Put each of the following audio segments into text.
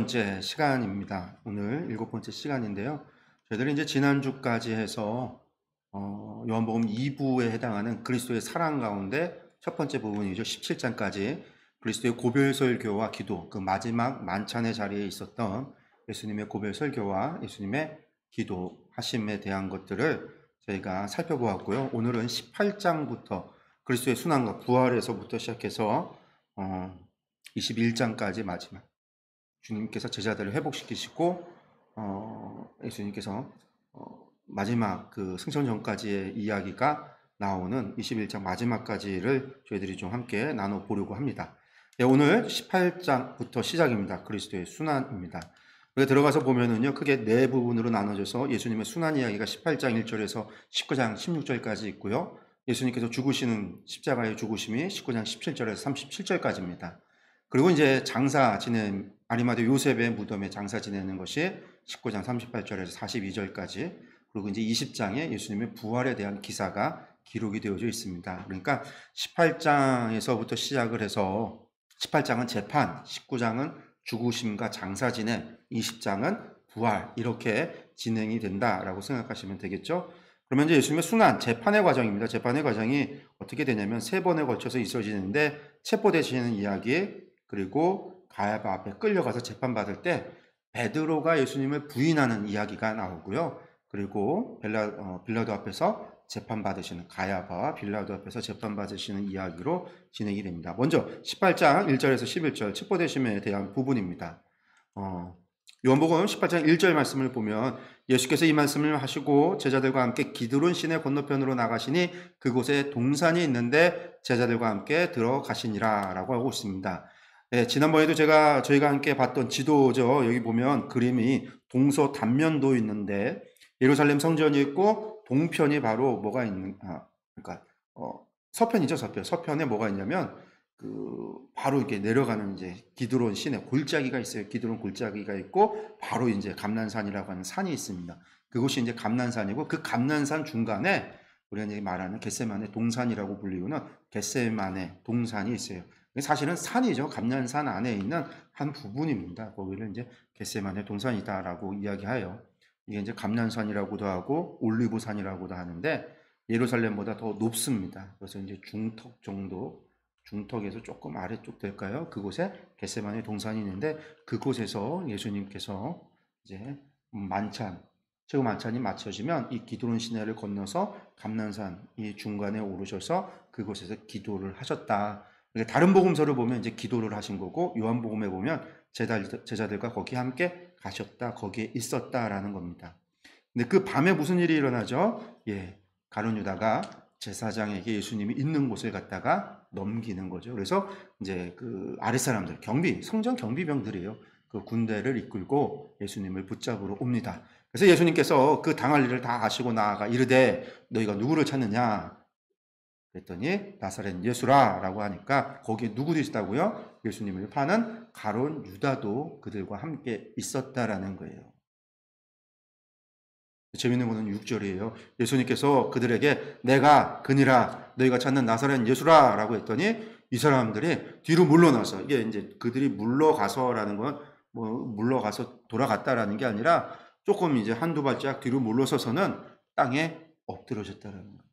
번째 시간입니다. 오늘 7번째 시간인데요. 저희들이 이제 지난주까지 해서 요한복음 2부에 해당하는 그리스도의 사랑 가운데 첫 번째 부분이죠. 17장까지 그리스도의 고별 설교와 기도, 그 마지막 만찬의 자리에 있었던 예수님의 고별 설교와 예수님의 기도하심에 대한 것들을 저희가 살펴보았고요. 오늘은 18장부터 그리스도의 순환과 부활에서부터 시작해서 21장까지 마지막 주님께서 제자들을 회복시키시고 예수님께서 마지막 그 승천 전까지의 이야기가 나오는 21장 마지막까지를 저희들이 좀 함께 나눠보려고 합니다. 네, 오늘 18장부터 시작입니다. 그리스도의 순환입니다. 들어가서 보면은요, 크게 네 부분으로 나눠져서 예수님의 순환 이야기가 18장 1절에서 19장 16절까지 있고요. 예수님께서 죽으시는 십자가의 죽으심이 19장 17절에서 37절까지입니다. 그리고 이제 장사 지낸 아리마대 요셉의 무덤에 장사 지내는 것이 19장 38절에서 42절까지, 그리고 이제 20장에 예수님의 부활에 대한 기사가 기록이 되어져 있습니다. 그러니까 18장에서부터 시작을 해서 18장은 재판, 19장은 죽으심과 장사 지냄, 20장은 부활, 이렇게 진행이 된다라고 생각하시면 되겠죠. 그러면 이제 예수님의 순환, 재판의 과정입니다. 재판의 과정이 어떻게 되냐면 세 번에 걸쳐서 있어지는데, 체포되시는 이야기, 그리고 가야바 앞에 끌려가서 재판받을 때 베드로가 예수님을 부인하는 이야기가 나오고요. 그리고 빌라도 앞에서 재판받으시는, 가야바와 빌라도 앞에서 재판받으시는 이야기로 진행이 됩니다. 먼저 18장 1절에서 11절 체포되심에 대한 부분입니다. 요한복음 18장 1절 말씀을 보면 예수께서 이 말씀을 하시고 제자들과 함께 기드론 시내 건너편으로 나가시니 그곳에 동산이 있는데 제자들과 함께 들어가시니라 라고 하고 있습니다. 네, 지난번에도 저희가 함께 봤던 지도죠. 여기 보면 그림이 동서 단면도 있는데 예루살렘 성전이 있고 동편이 바로 뭐가 있는, 그러니까 서편이죠. 서편에 뭐가 있냐면 바로 이렇게 내려가는 이제 기드론 시내 골짜기가 있어요. 기드론 골짜기가 있고 바로 이제 감난산이라고 하는 산이 있습니다. 그곳이 이제 감난산이고, 그 감난산 중간에 우리가 이제 말하는 겟세마네 동산이라고 불리우는 겟세마네 동산이 있어요. 사실은 산이죠. 감난산 안에 있는 한 부분입니다. 거기를 이제 겟세마네 동산이다라고 이야기하여, 이게 이제 감난산이라고도 하고 올리브산이라고도 하는데 예루살렘보다 더 높습니다. 그래서 이제 중턱 정도, 중턱에서 조금 아래쪽 될까요? 그곳에 겟세마네 동산이 있는데 그곳에서 예수님께서 이제 최후 만찬이 마쳐지면 이 기드론 시내를 건너서 감난산 이 중간에 오르셔서 그곳에서 기도를 하셨다. 다른 복음서를 보면 이제 기도를 하신 거고, 요한복음에 보면 제자들과 거기 함께 가셨다, 거기에 있었다라는 겁니다. 근데 그 밤에 무슨 일이 일어나죠? 가룟 유다가 제사장에게 예수님이 있는 곳을 갖다가 넘기는 거죠. 그래서 이제 그 아랫사람들, 성전 경비병들이에요. 그 군대를 이끌고 예수님을 붙잡으러 옵니다. 그래서 예수님께서 그 당할 일을 다 아시고 나아가 이르되 너희가 누구를 찾느냐? 그랬더니 나사렛 예수라 라고 하니까 거기에 누구도 있다고요? 예수님을 파는 가룟 유다도 그들과 함께 있었다라는 거예요. 재미있는 거는 6절이에요. 예수님께서 그들에게 내가 그니라, 너희가 찾는 나사렛 예수라 라고 했더니 이 사람들이 뒤로 물러나서, 이게 이제 그들이 물러가서라는 건 물러가서 돌아갔다라는 게 아니라 조금 이제 한두 발짝 뒤로 물러서서는 땅에 엎드러졌다라는 거예요.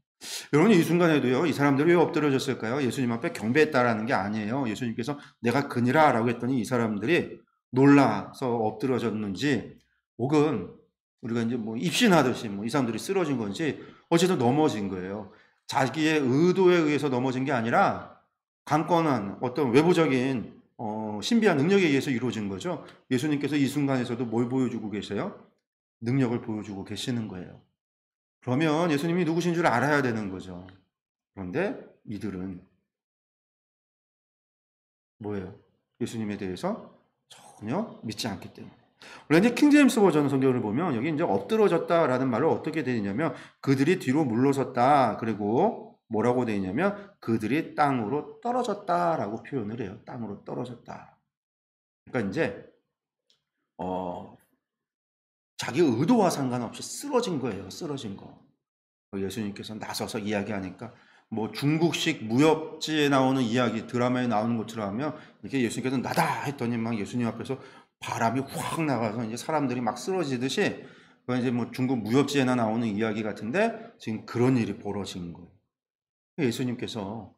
여러분, 이 순간에도요, 이 사람들이 왜 엎드러졌을까요? 예수님 앞에 경배했다라는 게 아니에요. 예수님께서 내가 그니라 라고 했더니 이 사람들이 놀라서 엎드러졌는지, 혹은 우리가 이제 입신하듯이 이 사람들이 쓰러진 건지, 어쨌든 넘어진 거예요. 자기의 의도에 의해서 넘어진 게 아니라 강건한 어떤 외부적인 신비한 능력에 의해서 이루어진 거죠. 예수님께서 이 순간에서도 뭘 보여주고 계세요? 능력을 보여주고 계시는 거예요. 그러면 예수님이 누구신 줄 알아야 되는 거죠. 그런데 이들은 뭐예요? 예수님에 대해서 전혀 믿지 않기 때문에. 원래 이제 킹제임스 버전 성경을 보면 여기 이제 엎드러졌다라는 말을 어떻게 되냐면 그들이 뒤로 물러섰다. 그리고 뭐라고 되어 있냐면 그들이 땅으로 떨어졌다라고 표현을 해요. 땅으로 떨어졌다. 그러니까 이제 자기 의도와 상관없이 쓰러진 거예요. 쓰러진 거. 예수님께서 나서서 이야기하니까 중국식 무협지에 나오는 이야기, 드라마에 나오는 것처럼 하면 이렇게 예수님께서 나다 했더니 막 예수님 앞에서 바람이 확 나가서 이제 사람들이 막 쓰러지듯이, 그건 이제 뭐 중국 무협지에나 나오는 이야기 같은데 지금 그런 일이 벌어진 거예요. 예수님께서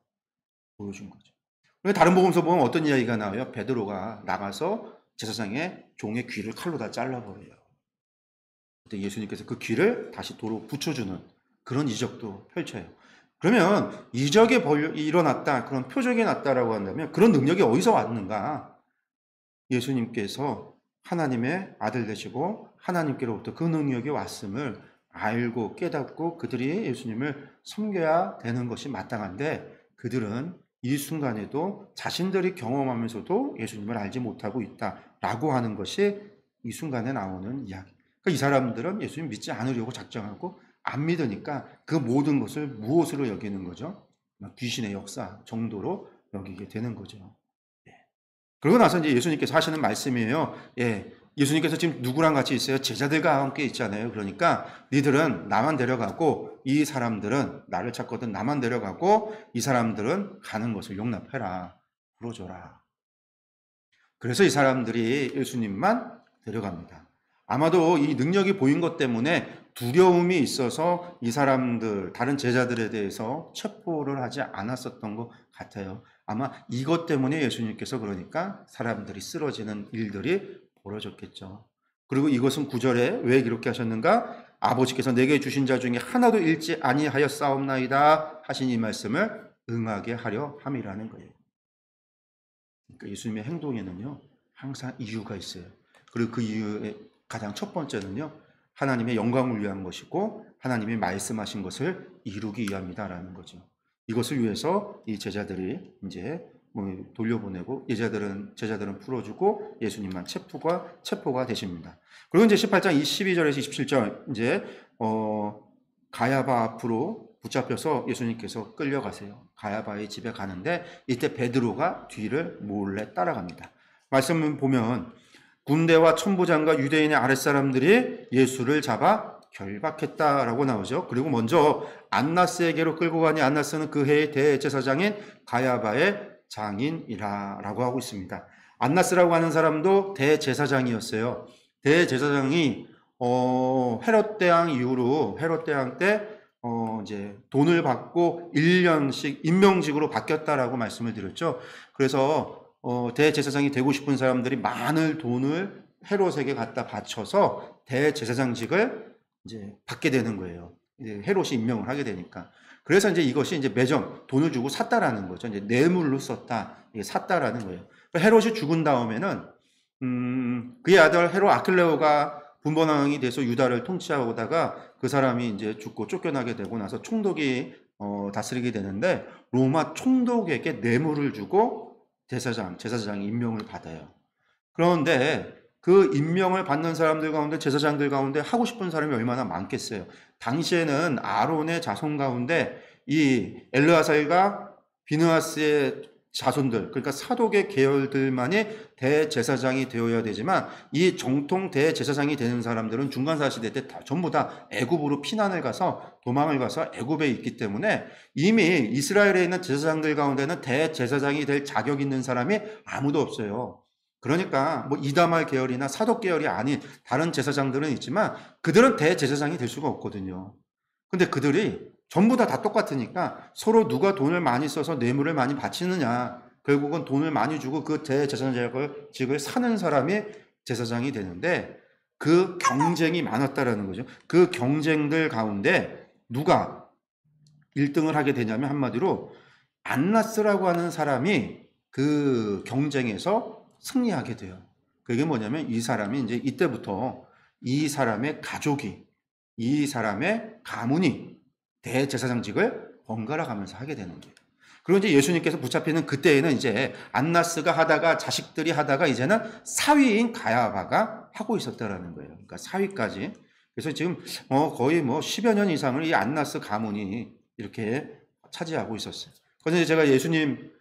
보여준 거죠. 다른 복음서 보면 어떤 이야기가 나와요? 베드로가 나가서 제사장의 종의 귀를 칼로 다 잘라버려요. 그때 예수님께서 그 귀를 다시 도로 붙여주는 그런 이적도 펼쳐요. 그러면 이적이 일어났다, 그런 표적이 났다라고 한다면 그런 능력이 어디서 왔는가? 예수님께서 하나님의 아들 되시고 하나님께로부터 그 능력이 왔음을 알고 깨닫고 그들이 예수님을 섬겨야 되는 것이 마땅한데, 그들은 이 순간에도 자신들이 경험하면서도 예수님을 알지 못하고 있다라고 하는 것이 이 순간에 나오는 이야기. 그러니까 이 사람들은 예수님 믿지 않으려고 작정하고 안 믿으니까 그 모든 것을 무엇으로 여기는 거죠? 귀신의 역사 정도로 여기게 되는 거죠. 그러고 나서 이제 예수님께서 하시는 말씀이에요. 예수님께서 지금 누구랑 같이 있어요? 제자들과 함께 있잖아요. 그러니까 니들은 나만 데려가고 이 사람들은 나를 찾거든 나만 데려가고 이 사람들은 가는 것을 용납해라. 풀어줘라. 그래서 이 사람들이 예수님만 데려갑니다. 아마도 이 능력이 보인 것 때문에 두려움이 있어서 이 사람들, 다른 제자들에 대해서 체포를 하지 않았었던 것 같아요. 아마 이것 때문에 예수님께서 그러니까 사람들이 쓰러지는 일들이 벌어졌겠죠. 그리고 이것은 9절에 왜 이렇게 하셨는가? 아버지께서 내게 주신 자 중에 하나도 잃지 아니하였사옵나이다 하신 이 말씀을 응하게 하려 함이라는 거예요. 그러니까 예수님의 행동에는요, 항상 이유가 있어요. 그리고 그 이유의 가장 첫 번째는요, 하나님의 영광을 위한 것이고 하나님이 말씀하신 것을 이루기 위함이다라는 거죠. 이것을 위해서 이 제자들이 이제 돌려보내고 제자들은 풀어주고 예수님만 체포가 되십니다. 그리고 이제 18장 12절에서 27절 이제 가야바 앞으로 붙잡혀서 예수님께서 끌려가세요. 가야바의 집에 가는데 이때 베드로가 뒤를 몰래 따라갑니다. 말씀을 보면 군대와 천부장과 유대인의 아랫사람들이 예수를 잡아 결박했다라고 나오죠. 그리고 먼저 안나스에게로 끌고 가니 안나스는 그 해의 대제사장인 가야바의 장인이라고 하고 있습니다. 안나스라고 하는 사람도 대제사장이었어요. 대제사장이 헤롯 대왕 이후로 헤롯 대왕 때 이제 돈을 받고 1년씩 임명직으로 바뀌었다라고 말씀을 드렸죠. 그래서 대제사장이 되고 싶은 사람들이 많은 돈을 헤롯에게 갖다 바쳐서 대제사장직을 이제 받게 되는 거예요. 이제 헤롯이 임명을 하게 되니까. 그래서 이제 이것이 이제 매점 돈을 주고 샀다라는 거죠. 이제 뇌물로 썼다, 이게 샀다라는 거예요. 헤롯이 죽은 다음에는 그의 아들 헤롯 아킬레오가 분번왕이 돼서 유다를 통치하다가 그 사람이 이제 죽고 쫓겨나게 되고 나서 총독이 다스리게 되는데 로마 총독에게 뇌물을 주고 제사장이 임명을 받아요. 그런데 그 임명을 받는 사람들 가운데 제사장들 가운데 하고 싶은 사람이 얼마나 많겠어요. 당시에는 아론의 자손 가운데 이 엘르아살과 비느하스의 자손들, 그러니까 사독의 계열들만이 대제사장이 되어야 되지만 이 정통 대제사장이 되는 사람들은 중간사 시대 때 전부 다 애굽으로 피난을 가서 도망을 가서 애굽에 있기 때문에 이미 이스라엘에 있는 제사장들 가운데는 대제사장이 될 자격 있는 사람이 아무도 없어요. 그러니까 뭐 이다말 계열이나 사독 계열이 아닌 다른 제사장들은 있지만 그들은 대제사장이 될 수가 없거든요. 근데 그들이 전부 다 똑같으니까 서로 누가 돈을 많이 써서 뇌물을 많이 바치느냐, 결국은 돈을 많이 주고 그 대제사장직을 사는 사람이 제사장이 되는데 그 경쟁이 많았다라는 거죠. 그 경쟁들 가운데 누가 1등을 하게 되냐면 한마디로 안나스라고 하는 사람이 그 경쟁에서 승리하게 돼요. 그게 뭐냐면 이 사람이 이제 이때부터 이 사람의 가족이, 이 사람의 가문이 대제사장직을 번갈아 가면서 하게 되는 거예요. 그리고 이제 예수님께서 붙잡히는 그때에는 이제 안나스가 하다가 자식들이 하다가 이제는 사위인 가야바가 하고 있었다라는 거예요. 그러니까 사위까지. 그래서 지금 거의 10여 년 이상을 이 안나스 가문이 이렇게 차지하고 있었어요. 그래서 제가 예수님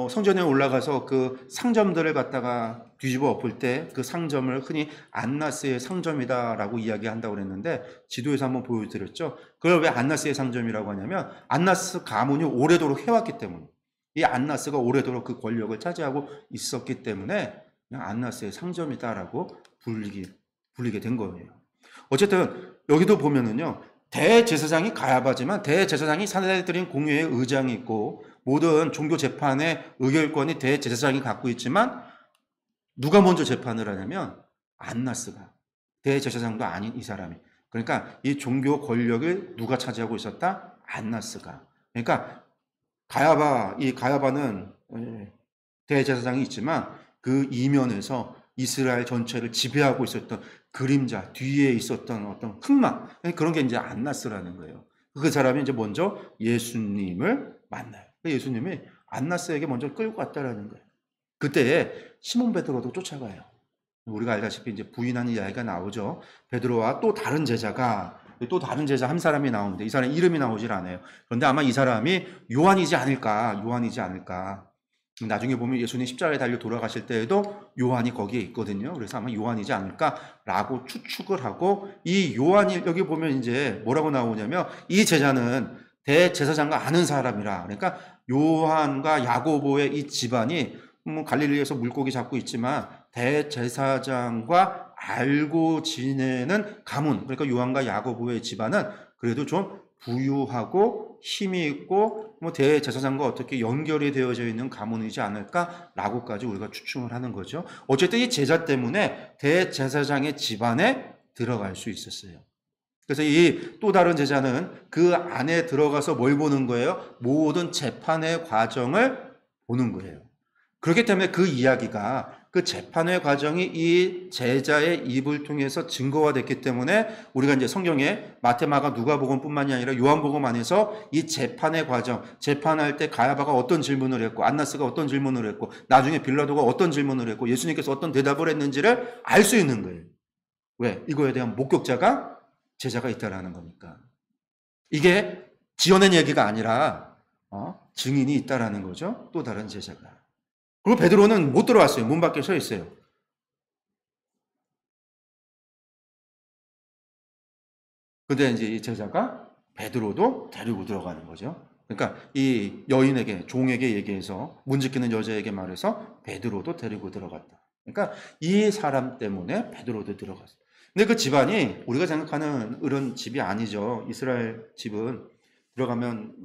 성전에 올라가서 그 상점들을 갖다가 뒤집어 엎을 때 그 상점을 흔히 안나스의 상점이다라고 이야기한다고 그랬는데 지도에서 한번 보여드렸죠. 그걸 왜 안나스의 상점이라고 하냐면 안나스 가문이 오래도록 해왔기 때문에, 이 안나스가 오래도록 그 권력을 차지하고 있었기 때문에 그냥 안나스의 상점이다라고 불리게 된 거예요. 어쨌든 여기도 보면은요, 대제사장이 가야바지만 대제사장이 사내들인 공회의 의장이 있고 모든 종교 재판의 의결권이 대제사장이 갖고 있지만 누가 먼저 재판을 하냐면 안나스가, 대제사장도 아닌 이 사람이. 그러니까 이 종교 권력을 누가 차지하고 있었다? 안나스가. 그러니까 이 가야바는 대제사장이 있지만 그 이면에서 이스라엘 전체를 지배하고 있었던 그림자, 뒤에 있었던 어떤 흑막, 그런 게 이제 안나스라는 거예요. 그 사람이 이제 먼저 예수님을 만나요. 예수님이 안나스에게 먼저 끌고 갔다라는 거예요. 그때 시몬 베드로도 쫓아가요. 우리가 알다시피 이제 부인하는 이야기가 나오죠. 베드로와 또 다른 제자 한 사람이 나오는데 이 사람 이름이 나오질 않아요. 그런데 아마 이 사람이 요한이지 않을까. 나중에 보면 예수님 십자가에 달려 돌아가실 때에도 요한이 거기에 있거든요. 그래서 아마 요한이지 않을까라고 추측을 하고, 이 요한이 여기 보면 이제 뭐라고 나오냐면 이 제자는 대제사장과 아는 사람이라. 그러니까 요한과 야고보의 이 집안이 갈릴리에서 물고기 잡고 있지만 대제사장과 알고 지내는 가문, 그러니까 요한과 야고보의 집안은 그래도 좀 부유하고 힘이 있고 대제사장과 어떻게 연결이 되어져 있는 가문이지 않을까라고까지 우리가 추측을 하는 거죠. 어쨌든 이 제자 때문에 대제사장의 집안에 들어갈 수 있었어요. 그래서 이 또 다른 제자는 그 안에 들어가서 뭘 보는 거예요? 모든 재판의 과정을 보는 거예요. 그렇기 때문에 그 이야기가, 그 재판의 과정이 이 제자의 입을 통해서 증거가 됐기 때문에 우리가 이제 성경에 마태, 마가, 누가복음뿐만이 아니라 요한복음 안에서 이 재판의 과정, 재판할 때 가야바가 어떤 질문을 했고 안나스가 어떤 질문을 했고 나중에 빌라도가 어떤 질문을 했고 예수님께서 어떤 대답을 했는지를 알 수 있는 거예요. 왜? 이거에 대한 목격자가, 제자가 있다라는 거니까. 이게 지어낸 얘기가 아니라 증인이 있다라는 거죠. 또 다른 제자가. 그리고 베드로는 못 들어왔어요. 문 밖에 서 있어요. 근데 이제 이 제자가 베드로도 데리고 들어가는 거죠. 그러니까 이 여인에게, 종에게 얘기해서, 문 지키는 여자에게 말해서 베드로도 데리고 들어갔다. 그러니까 이 사람 때문에 베드로도 들어갔어요. 근데 그 집안이 우리가 생각하는 이런 집이 아니죠. 이스라엘 집은 들어가면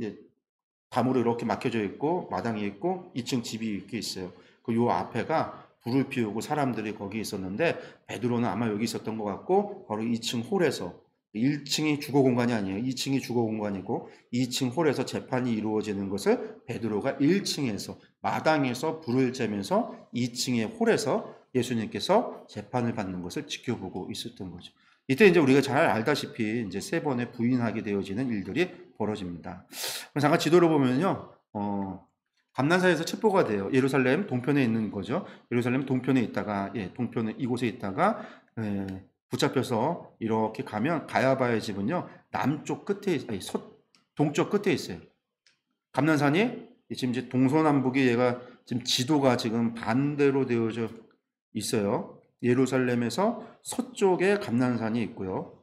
담으로 이렇게 막혀져 있고 마당이 있고 2층 집이 이렇게 있어요. 그 요 앞에가 불을 피우고 사람들이 거기 있었는데 베드로는 아마 여기 있었던 것 같고 바로 2층 홀에서, 1층이 주거 공간이 아니에요. 2층이 주거 공간이고 2층 홀에서 재판이 이루어지는 것을 베드로가 1층에서 마당에서 불을 쬐면서 2층의 홀에서 예수님께서 재판을 받는 것을 지켜보고 있었던 거죠. 이때 이제 우리가 잘 알다시피 이제 3번의 부인하게 되어지는 일들이 벌어집니다. 잠깐 지도를 보면요, 감난산에서 첩보가 돼요. 예루살렘 동편에 있는 거죠. 예루살렘 동편에 있다가, 동편에 이곳에 있다가 붙잡혀서 이렇게 가면 가야바의 집은요, 남쪽 끝에, 동쪽 끝에 있어요. 감난산이 지금 이제 동서남북이 얘가 지금 지도가 지금 반대로 되어져 있어요. 예루살렘에서 서쪽에 감난산이 있고요.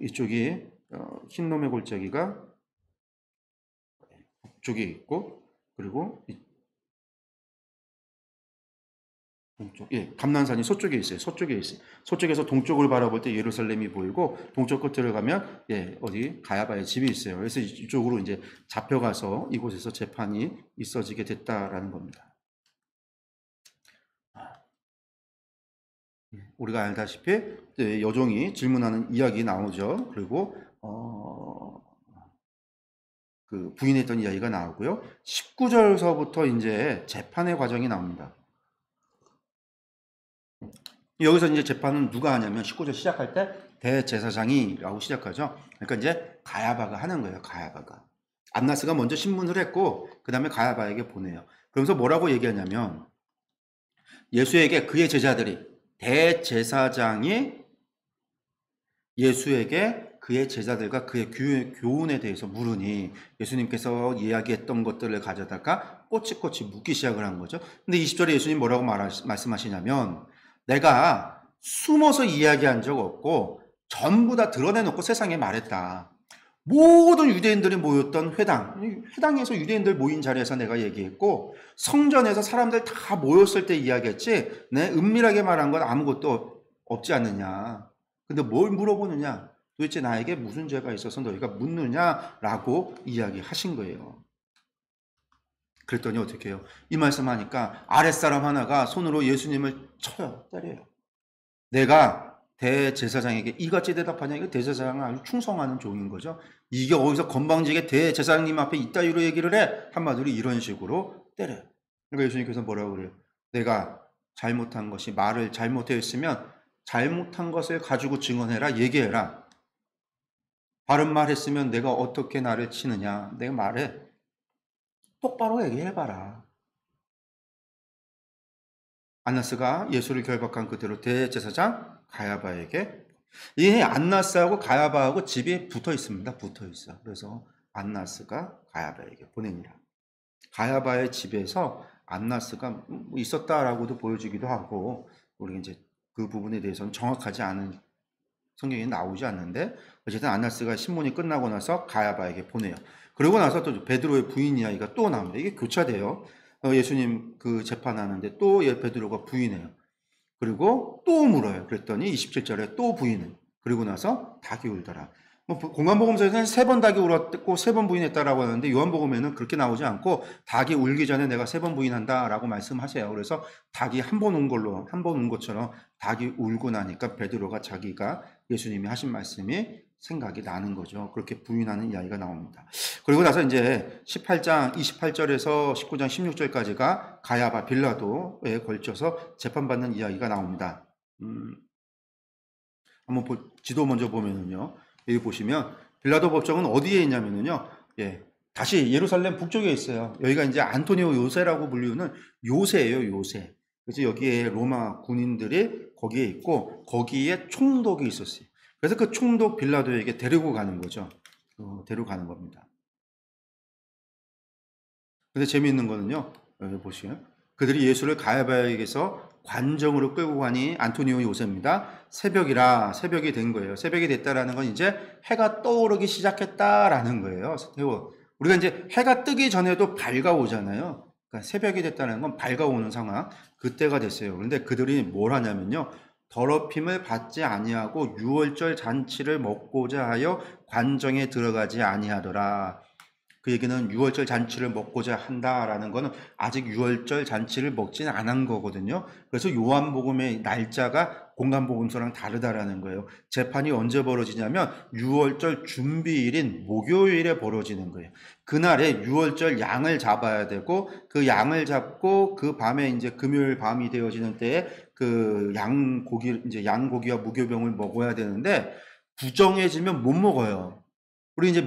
이쪽이 흰놈의 골짜기가 북쪽에 있고, 그리고 동쪽, 감난산이 서쪽에 있어요. 서쪽에서 동쪽을 바라볼 때 예루살렘이 보이고, 동쪽 끝으로 가면 어디 가야바의 집이 있어요. 그래서 이쪽으로 이제 잡혀가서 이곳에서 재판이 있어지게 됐다라는 겁니다. 우리가 알다시피 여종이 질문하는 이야기 나오죠. 그리고 그 부인했던 이야기가 나오고요. 19절서부터 이제 재판의 과정이 나옵니다. 여기서 이제 재판은 누가 하냐면 19절 시작할 때 대제사장이라고 시작하죠. 그러니까 이제 가야바가 하는 거예요. 가야바가. 안나스가 먼저 신문을 했고 그 다음에 가야바에게 보내요. 그러면서 뭐라고 얘기하냐면 예수에게 그의 제자들이, 대제사장이 예수에게 그의 제자들과 그의 교훈에 대해서 물으니 예수님께서 이야기했던 것들을 가져다가 꼬치꼬치 묻기 시작을 한 거죠. 근데 20절에 예수님 뭐라고 말씀하시냐면 내가 숨어서 이야기한 적 없고 전부 다 드러내놓고 세상에 말했다. 모든 유대인들이 모였던 회당에서 유대인들 모인 자리에서 내가 얘기했고, 성전에서 사람들 다 모였을 때 이야기했지, 내 은밀하게 말한 건 아무것도 없지 않느냐. 근데 뭘 물어보느냐? 도대체 나에게 무슨 죄가 있어서 너희가 묻느냐라고 이야기하신 거예요. 그랬더니 어떻게 해요? 이 말씀하니까 아랫사람 하나가 손으로 예수님을 쳐요. 때려요. 내가 대제사장에게 이같이 대답하냐? 이거 대제사장은 아주 충성하는 종인 거죠. 이게 어디서 건방지게 대제사장님 앞에 이따위로 얘기를 해? 한마디로 이런 식으로 때려요. 그러니까 예수님께서 뭐라고 그래요? 내가 잘못한 것이 말을 잘못했으면 잘못한 것을 가지고 증언해라, 얘기해라. 바른 말 했으면 내가 어떻게 나를 치느냐? 내가 말해. 똑바로 얘기해봐라. 안나스가 예수를 결박한 그대로 대제사장 가야바에게, 이 안나스하고 가야바하고 집이 붙어 있습니다. 붙어 있어. 그래서 안나스가 가야바에게 보냅니다. 가야바의 집에서 안나스가 있었다라고도 보여지기도 하고, 우리 이제 그 부분에 대해서는 정확하지 않은 성경에 나오지 않는데, 어쨌든 안나스가 신문이 끝나고 나서 가야바에게 보내요. 그러고 나서 또 베드로의 부인 이야기가 또 나옵니다. 이게 교차돼요. 예수님 그 재판하는데 또 베드로가 부인해요. 그리고 또 물어요. 그랬더니 27절에 또 부인해. 그리고 나서 닭이 울더라. 공간복음서에서는 3번 닭이 울었고 3번 부인했다라고 하는데, 요한복음에는 그렇게 나오지 않고 닭이 울기 전에 내가 3번 부인한다라고 말씀하세요. 그래서 닭이 한 번 운 것처럼 닭이 울고 나니까 베드로가 자기가 예수님이 하신 말씀이 생각이 나는 거죠. 그렇게 부인하는 이야기가 나옵니다. 그리고 나서 이제 18장 28절에서 19장 16절까지가 가야바 빌라도에 걸쳐서 재판받는 이야기가 나옵니다. 한번 지도 먼저 보면은요. 여기 보시면 빌라도 법정은 어디에 있냐면요. 다시 예루살렘 북쪽에 있어요. 여기가 이제 안토니오 요새라고 불리우는 요새예요, 요새. 그래서 여기에 로마 군인들이 거기에 있고, 거기에 총독이 있었어요. 그래서 그 총독 빌라도에게 데리고 가는 거죠. 데려가는 겁니다. 근데 재미있는 거는요, 여기 보시면 그들이 예수를 가야바에게서 관정으로 끌고 가니 안토니오 요새입니다. 새벽이 된 거예요. 새벽이 됐다라는 건 이제 해가 떠오르기 시작했다라는 거예요. 우리가 이제 해가 뜨기 전에도 밝아오잖아요. 그러니까 새벽이 됐다는 건 밝아오는 상황, 그때가 됐어요. 그런데 그들이 뭘 하냐면요, 더럽힘을 받지 아니하고 유월절 잔치를 먹고자 하여 관정에 들어가지 아니하더라. 그 얘기는 유월절 잔치를 먹고자 한다라는 거는 아직 유월절 잔치를 먹지는 않은 거거든요. 그래서 요한복음의 날짜가 공간복음서랑 다르다라는 거예요. 재판이 언제 벌어지냐면 유월절 준비일인 목요일에 벌어지는 거예요. 그날에 유월절 양을 잡아야 되고, 그 양을 잡고 그 밤에 이제 금요일 밤이 되어지는 때에 그 양고기와 무교병을 먹어야 되는데, 부정해지면 못 먹어요. 우리 이제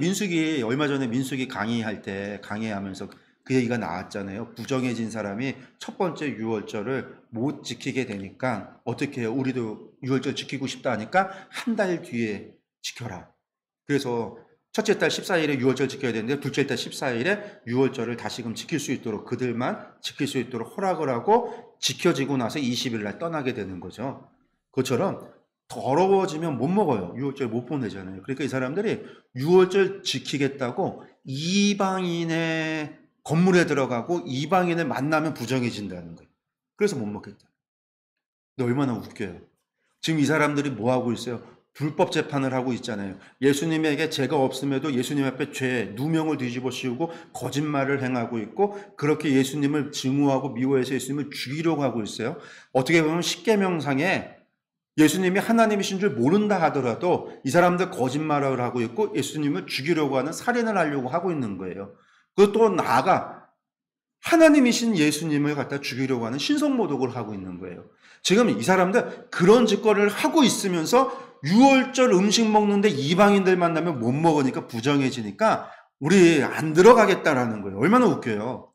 얼마 전에 민수기 강의하면서 그 얘기가 나왔잖아요. 부정해진 사람이 첫 번째 유월절을 못 지키게 되니까 어떻게 해요? 우리도 유월절 지키고 싶다 하니까 한 달 뒤에 지켜라. 그래서 첫째 달 14일에 유월절 지켜야 되는데, 둘째 달 14일에 유월절을 다시금 지킬 수 있도록, 그들만 지킬 수 있도록 허락을 하고, 지켜지고 나서 20일 날 떠나게 되는 거죠. 그것처럼 더러워지면 못 먹어요. 유월절 못 보내잖아요. 그러니까 이 사람들이 유월절 지키겠다고 이방인의 건물에 들어가고 이방인을 만나면 부정해진다는 거예요. 그래서 못 먹겠다. 근데 얼마나 웃겨요. 지금 이 사람들이 뭐 하고 있어요? 불법 재판을 하고 있잖아요. 예수님에게 죄가 없음에도 예수님 앞에 누명을 뒤집어 씌우고 거짓말을 행하고 있고, 그렇게 예수님을 증오하고 미워해서 예수님을 죽이려고 하고 있어요. 어떻게 보면 십계명상에 예수님이 하나님이신 줄 모른다 하더라도 이 사람들 거짓말을 하고 있고 예수님을 죽이려고 하는, 살인을 하려고 하고 있는 거예요. 그것도 나아가 하나님이신 예수님을 갖다 죽이려고 하는 신성모독을 하고 있는 거예요. 지금 이 사람들 그런 짓거리를 하고 있으면서 유월절 음식 먹는데 이방인들 만나면 못 먹으니까 부정해지니까 우리 안 들어가겠다라는 거예요. 얼마나 웃겨요.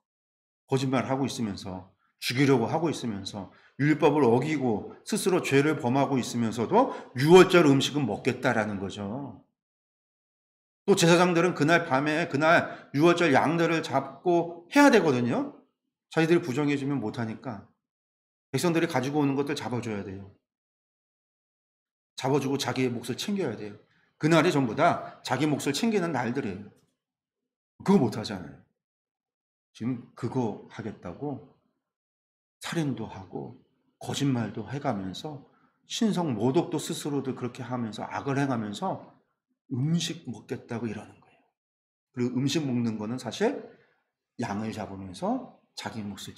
거짓말 하고 있으면서, 죽이려고 하고 있으면서, 율법을 어기고 스스로 죄를 범하고 있으면서도 유월절 음식은 먹겠다라는 거죠. 또 제사장들은 그날 밤에 그날 유월절 양들을 잡고 해야 되거든요. 자기들이 부정해주면 못하니까 백성들이 가지고 오는 것들 잡아줘야 돼요. 잡아주고 자기의 몫을 챙겨야 돼요. 그날이 전부 다 자기 몫을 챙기는 날들이에요. 그거 못 하잖아요. 지금 그거 하겠다고 살인도 하고 거짓말도 해가면서 신성 모독도 스스로도 그렇게 하면서 악을 행하면서 음식 먹겠다고 이러는 거예요. 그리고 음식 먹는 거는 사실 양을 잡으면서 자기 몫을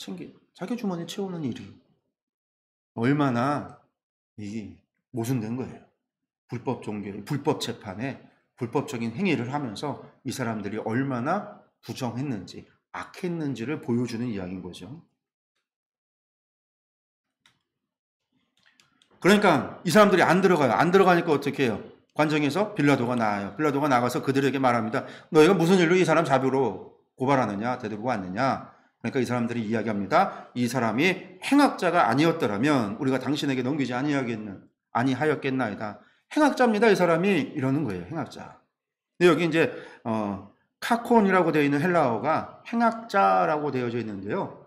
자기 주머니 채우는 일이 얼마나 모순된 거예요. 불법 종교, 불법 재판에 불법적인 행위를 하면서 이 사람들이 얼마나 부정했는지, 악했는지를 보여주는 이야기인 거죠. 그러니까 이 사람들이 안 들어가요. 안 들어가니까 어떻게 해요? 관정에서 빌라도가 나와요. 빌라도가 나가서 그들에게 말합니다. 너희가 무슨 일로 이 사람 자비로 고발하느냐, 데리고 왔느냐. 그러니까 이 사람들이 이야기합니다. 이 사람이 행악자가 아니었더라면 우리가 당신에게 넘기지 아니하였겠나이다. 행악자입니다. 이 사람이 이러는 거예요. 행악자. 근데 여기 이제 카콘이라고 되어 있는 헬라어가 행악자라고 되어져 있는데요.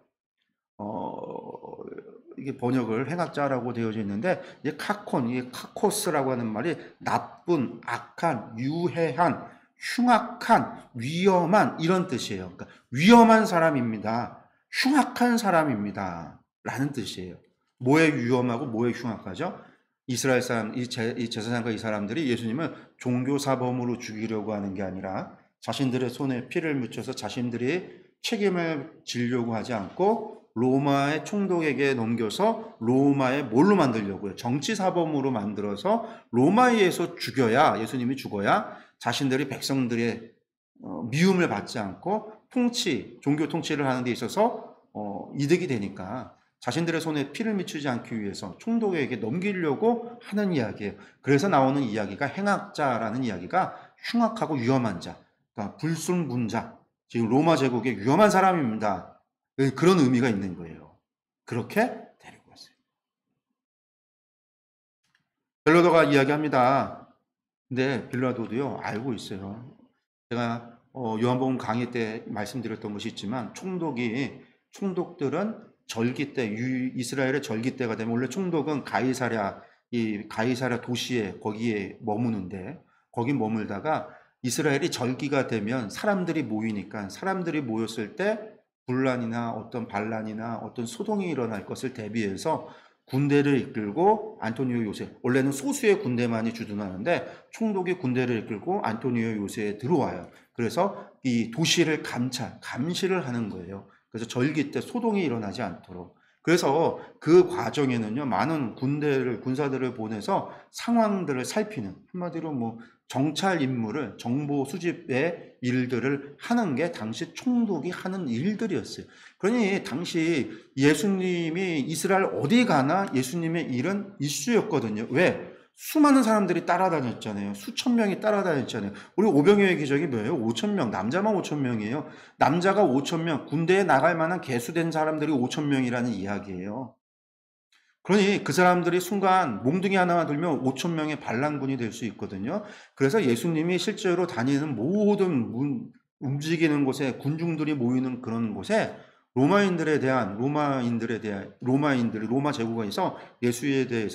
이게 번역을 행악자라고 되어져 있는데, 이게 카콘, 이게 카코스라고 하는 말이 나쁜, 악한, 유해한, 흉악한, 위험한 이런 뜻이에요. 그러니까 위험한 사람입니다. 흉악한 사람입니다. 라는 뜻이에요. 뭐에 위험하고 뭐에 흉악하죠? 이스라엘 사람, 이 제사장과 이 사람들이 예수님을 종교 사범으로 죽이려고 하는 게 아니라 자신들의 손에 피를 묻혀서 자신들이 책임을 지려고 하지 않고 로마의 총독에게 넘겨서 로마의 뭘로 만들려고요? 정치 사범으로 만들어서 로마에 의해서 죽여야, 예수님이 죽어야 자신들이 백성들의 미움을 받지 않고 종교 통치를 하는 데 있어서 이득이 되니까 자신들의 손에 피를 미치지 않기 위해서 총독에게 넘기려고 하는 이야기예요. 그래서 나오는 이야기가 행악자라는 이야기가 흉악하고 위험한 자, 그러니까 불순분자, 지금 로마 제국의 위험한 사람입니다. 그런 의미가 있는 거예요. 그렇게 데리고 왔어요. 빌라도가 이야기합니다. 근데 빌라도도요, 알고 있어요. 제가 요한복음 강의 때 말씀드렸던 것이 있지만 총독들은 절기 때, 이스라엘의 절기 때가 되면 원래 총독은 가이사랴 도시에 거기에 머무는데, 거기 머물다가 이스라엘이 절기가 되면 사람들이 모이니까 사람들이 모였을 때 분란이나 어떤 반란이나 어떤 소동이 일어날 것을 대비해서 군대를 이끌고 안토니오 요새, 원래는 소수의 군대만이 주둔하는데 총독이 군대를 이끌고 안토니오 요새에 들어와요. 그래서 이 도시를 감시를 하는 거예요. 그래서 절기 때 소동이 일어나지 않도록. 그래서 그 과정에는요, 많은 군사들을 보내서 상황들을 살피는, 한마디로 뭐 정찰 임무를, 정보 수집의 일들을 하는 게 당시 총독이 하는 일들이었어요. 그러니 당시 예수님이 이스라엘 어디 가나 예수님의 일은 이슈였거든요. 왜? 수많은 사람들이 따라다녔잖아요. 수천 명이 따라다녔잖아요. 우리 오병이어의 기적이 뭐예요? 5천 명, 남자만 5천 명이에요. 남자가 5천 명, 군대에 나갈 만한 개수된 사람들이 5천 명이라는 이야기예요. 그러니 그 사람들이 순간 몽둥이 하나만 들면 5천 명의 반란군이 될 수 있거든요. 그래서 예수님이 실제로 다니는 모든 움직이는 곳에 군중들이 모이는 그런 곳에 로마 제국에서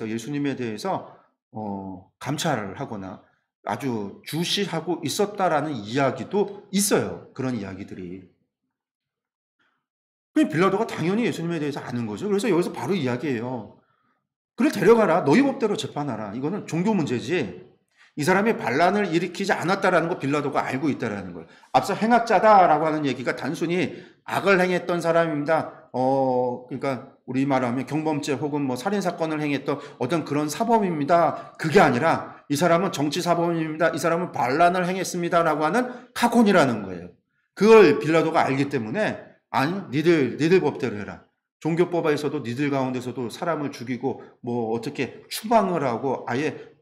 예수님에 대해서 감찰을 하거나 아주 주시하고 있었다라는 이야기도 있어요. 그런 이야기들이. 빌라도가 당연히 예수님에 대해서 아는 거죠. 그래서 여기서 바로 이야기해요. 그를 데려가라. 너희 법대로 재판하라. 이거는 종교 문제지. 이 사람이 반란을 일으키지 않았다라는 거 빌라도가 알고 있다라는 거예요. 앞서 행악자다라고 하는 얘기가 단순히 악을 행했던 사람입니다. 그러니까 우리 말하면 경범죄 혹은 뭐 살인 사건을 행했던 어떤 그런 사범입니다. 그게 아니라 이 사람은 정치 사범입니다. 이 사람은 반란을 행했습니다라고 하는 카콘이라는 거예요. 그걸 빌라도가 알기 때문에 아니, 니들 법대로 해라. 종교법에서도 니들 가운데서도 사람을 죽이고 뭐 어떻게 추방을 하고 아예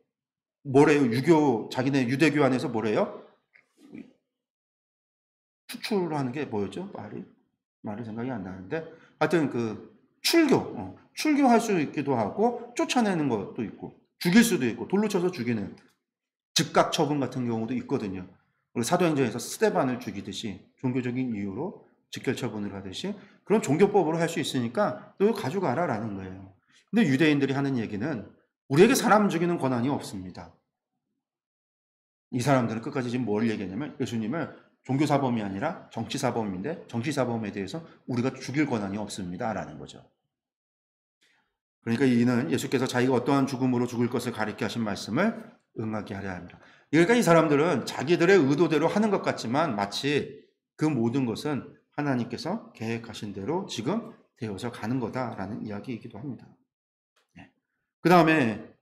뭐래요? 자기네 유대교 안에서 뭐래요? 추출하는 게 뭐였죠? 말이 생각이 안 나는데 하여튼 출교할 수 있기도 하고 쫓아내는 것도 있고 죽일 수도 있고 돌로 쳐서 죽이는 즉각 처분 같은 경우도 있거든요. 우리 사도행전에서 스데반을 죽이듯이 종교적인 이유로 직결 처분을 하듯이 그런 종교법으로 할 수 있으니까 너 가져가라라는 거예요. 근데 유대인들이 하는 얘기는 우리에게 사람 죽이는 권한이 없습니다. 이 사람들은 끝까지 지금 뭘 얘기하냐면 예수님을 종교사범이 아니라 정치사범인데 정치사범에 대해서 우리가 죽일 권한이 없습니다 라는 거죠. 그러니까 이는 예수께서 자기가 어떠한 죽음으로 죽을 것을 가리켜 하신 말씀을 응하게 하려 합니다. 그러니까 이 사람들은 자기들의 의도대로 하는 것 같지만 마치 그 모든 것은 하나님께서 계획하신 대로 지금 되어서 가는 거다라는 이야기이기도 합니다. 그 다음에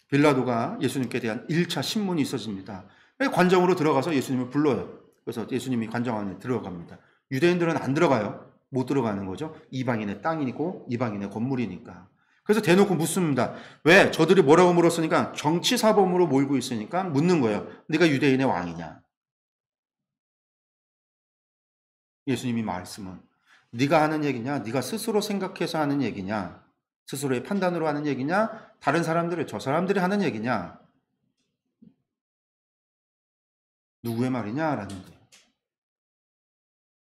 빌라도가 예수님께 대한 1차 신문이 있어집니다. 관정으로 들어가서 예수님을 불러요. 그래서 예수님이 관정 안에 들어갑니다. 유대인들은 안 들어가요. 못 들어가는 거죠. 이방인의 땅이고 이방인의 건물이니까. 그래서 대놓고 묻습니다. 왜? 저들이 뭐라고 물었으니까 정치사범으로 몰고 있으니까 묻는 거예요. 네가 유대인의 왕이냐? 예수님이 말씀은 네가 하는 얘기냐? 네가 스스로 생각해서 하는 얘기냐? 스스로의 판단으로 하는 얘기냐? 다른 사람들이 저 사람들이 하는 얘기냐? 누구의 말이냐라는 거예요.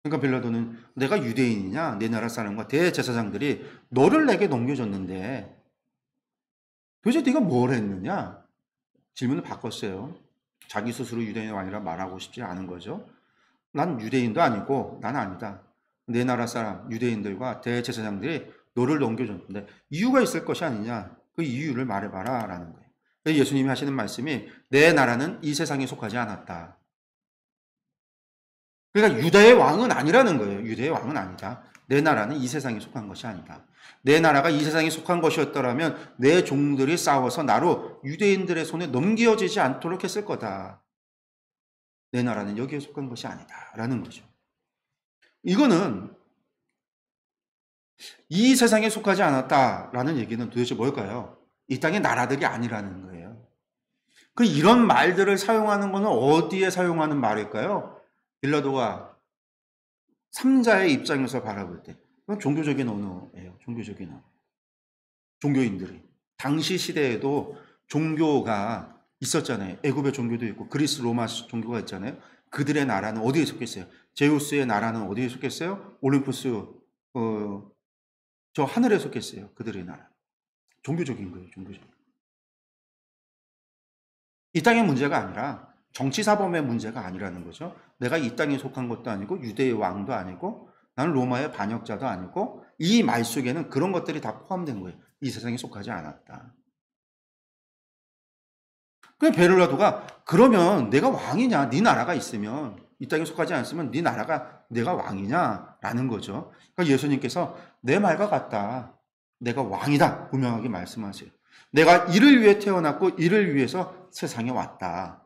그러니까 빌라도는 내가 유대인이냐? 내 나라 사람과 대제사장들이 너를 내게 넘겨줬는데 도대체 네가 뭘 했느냐? 질문을 바꿨어요. 자기 스스로 유대인의 왕이라 말하고 싶지 않은 거죠. 난 유대인도 아니고 난 아니다. 내 나라 사람 유대인들과 대제사장들이 너를 넘겨줬는데 이유가 있을 것이 아니냐. 그 이유를 말해봐라 라는 거예요. 예수님이 하시는 말씀이 내 나라는 이 세상에 속하지 않았다. 그러니까 유다의 왕은 아니라는 거예요. 유다의 왕은 아니다. 내 나라는 이 세상에 속한 것이 아니다. 내 나라가 이 세상에 속한 것이었더라면 내 종들이 싸워서 나로 유대인들의 손에 넘겨지지 않도록 했을 거다. 내 나라는 여기에 속한 것이 아니다. 라는 거죠. 이거는 이 세상에 속하지 않았다라는 얘기는 도대체 뭘까요? 이 땅의 나라들이 아니라는 거예요. 그 이런 말들을 사용하는 것은 어디에 사용하는 말일까요? 빌라도가 3자의 입장에서 바라볼 때 그건 종교적인 언어예요. 종교적인 언어. 종교인들이 당시 시대에도 종교가 있었잖아요. 애굽의 종교도 있고 그리스 로마 종교가 있잖아요. 그들의 나라는 어디에 속했어요? 제우스의 나라는 어디에 속했어요? 올림푸스 저 하늘에 속했어요. 그들의 나라. 종교적인 거예요. 종교적인. 이 땅의 문제가 아니라 정치사범의 문제가 아니라는 거죠. 내가 이 땅에 속한 것도 아니고 유대의 왕도 아니고 나는 로마의 반역자도 아니고 이 말 속에는 그런 것들이 다 포함된 거예요. 이 세상에 속하지 않았다. 그래서 베를라도가 그러면 내가 왕이냐? 네 나라가 있으면 이 땅에 속하지 않았으면 네 나라가 내가 왕이냐? 라는 거죠. 그러니까 예수님께서 내 말과 같다. 내가 왕이다. 분명하게 말씀하세요. 내가 이를 위해 태어났고 이를 위해서 세상에 왔다.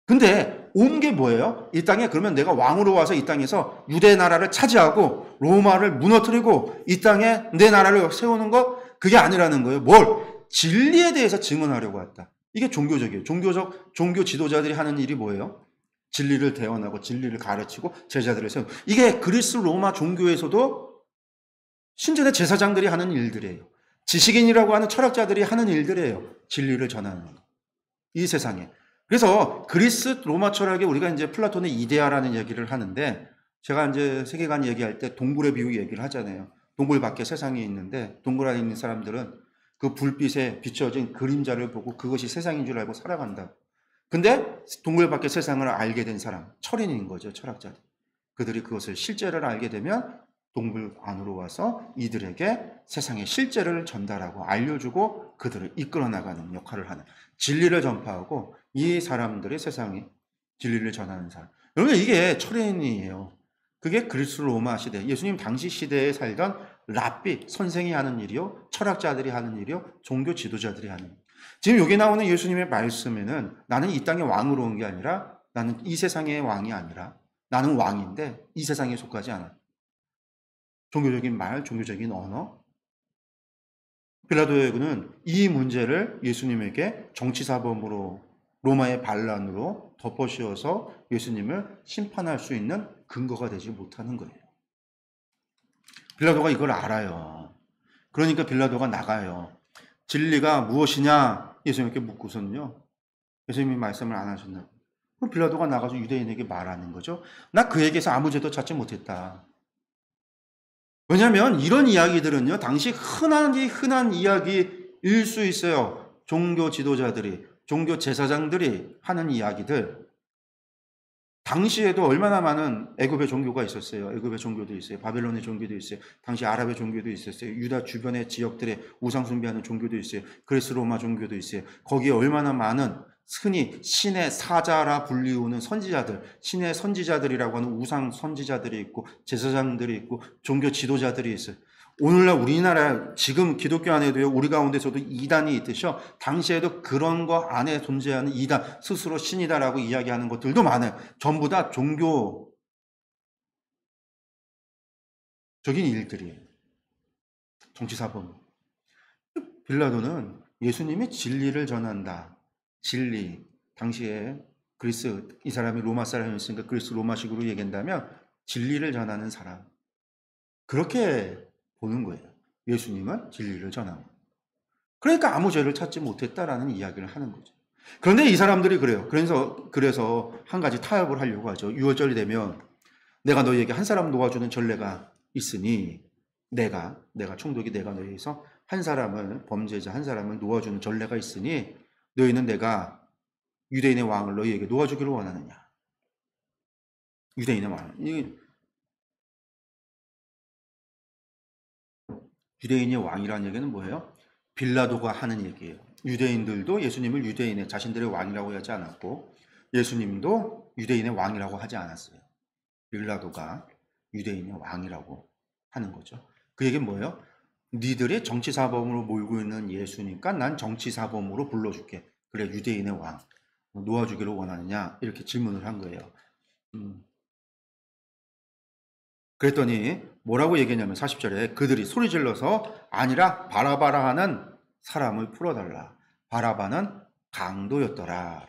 근데 온 게 뭐예요? 이 땅에 그러면 내가 왕으로 와서 이 땅에서 유대 나라를 차지하고 로마를 무너뜨리고 이 땅에 내 나라를 세우는 것? 그게 아니라는 거예요. 뭘? 진리에 대해서 증언하려고 왔다. 이게 종교적이에요. 종교 지도자들이 하는 일이 뭐예요? 진리를 대언하고 진리를 가르치고 제자들을 세우는. 이게 그리스 로마 종교에서도 신전의 제사장들이 하는 일들이에요. 지식인이라고 하는 철학자들이 하는 일들이에요. 진리를 전하는 거. 이 세상에. 그래서 그리스 로마 철학에 우리가 이제 플라톤의 이데아라는 얘기를 하는데 제가 이제 세계관 얘기할 때 동굴의 비유 얘기를 하잖아요. 동굴 밖에 세상이 있는데 동굴 안에 있는 사람들은 그 불빛에 비춰진 그림자를 보고 그것이 세상인 줄 알고 살아간다. 근데 동굴 밖의 세상을 알게 된 사람, 철인인 거죠. 철학자들. 그들이 그것을 실제를 알게 되면 동굴 안으로 와서 이들에게 세상의 실제를 전달하고 알려주고 그들을 이끌어 나가는 역할을 하는 진리를 전파하고 이 사람들의 세상에 진리를 전하는 사람. 여러분 이게 철인이에요. 그게 그리스 로마 시대, 예수님 당시 시대에 살던 랍비, 선생이 하는 일이요, 철학자들이 하는 일이요, 종교 지도자들이 하는 일. 지금 여기 나오는 예수님의 말씀에는 나는 이 땅의 왕으로 온 게 아니라 나는 이 세상의 왕이 아니라 나는 왕인데 이 세상에 속하지 않아. 종교적인 말, 종교적인 언어. 빌라도에게는 이 문제를 예수님에게 정치사범으로 로마의 반란으로 덮어씌워서 예수님을 심판할 수 있는 근거가 되지 못하는 거예요. 빌라도가 이걸 알아요. 그러니까 빌라도가 나가요. 진리가 무엇이냐? 예수님께 묻고서는요. 예수님이 말씀을 안 하셨나? 그럼 빌라도가 나가서 유대인에게 말하는 거죠. 나 그에게서 아무 죄도 찾지 못했다. 왜냐하면 이런 이야기들은요. 당시 흔한 이야기일 수 있어요. 종교 지도자들이 종교 제사장들이 하는 이야기들, 당시에도 얼마나 많은 애굽의 종교가 있었어요. 애굽의 종교도 있어요. 바벨론의 종교도 있어요. 당시 아랍의 종교도 있었어요. 유다 주변의 지역들의 우상 숭배하는 종교도 있어요. 그리스 로마 종교도 있어요. 거기에 얼마나 많은 흔히 신의 사자라 불리우는 선지자들, 신의 선지자들이라고 하는 우상 선지자들이 있고 제사장들이 있고 종교 지도자들이 있어요. 오늘날 우리나라 지금 기독교 안에도요, 우리 가운데서도 이단이 있듯이요, 당시에도 그런 거 안에 존재하는 이단, 스스로 신이다라고 이야기하는 것들도 많아요. 전부 다 종교적인 일들이에요. 정치사범. 빌라도는 예수님이 진리를 전한다. 진리. 당시에 그리스, 이 사람이 로마 사람이었으니까 그리스 로마식으로 얘기한다면 진리를 전하는 사람. 그렇게 보는 거예요. 예수님은 진리를 전하고. 그러니까 아무 죄를 찾지 못했다라는 이야기를 하는 거죠. 그런데 이 사람들이 그래요. 그래서 한 가지 타협을 하려고 하죠. 6월절이 되면 내가 너희에게 한 사람 놓아주는 전례가 있으니 내가 총독이 내가 너희에서 한 사람을, 범죄자 한 사람을 놓아주는 전례가 있으니 너희는 내가 유대인의 왕을 너희에게 놓아주기를 원하느냐. 유대인의 왕. 유대인의 왕이라는 얘기는 뭐예요? 빌라도가 하는 얘기예요. 유대인들도 예수님을 유대인의 자신들의 왕이라고 하지 않았고 예수님도 유대인의 왕이라고 하지 않았어요. 빌라도가 유대인의 왕이라고 하는 거죠. 그 얘기는 뭐예요? 니들이 정치사범으로 몰고 있는 예수니까 난 정치사범으로 불러줄게. 그래, 유대인의 왕 놓아주기를 원하느냐? 이렇게 질문을 한 거예요. 그랬더니 뭐라고 얘기했냐면 40절에 그들이 소리 질러서 아니라 바라바라 하는 사람을 풀어달라. 바라바는 강도였더라.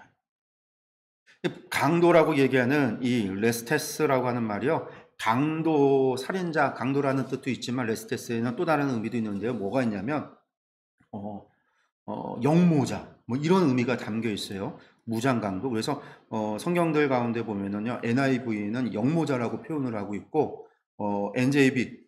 강도라고 얘기하는 이 레스테스라고 하는 말이요, 강도, 살인자, 강도라는 뜻도 있지만 레스테스에는 또 다른 의미도 있는데요. 뭐가 있냐면 영모자, 뭐 이런 의미가 담겨 있어요. 무장강도. 그래서 성경들 가운데 보면은요, NIV는 영모자라고 표현을 하고 있고 NJB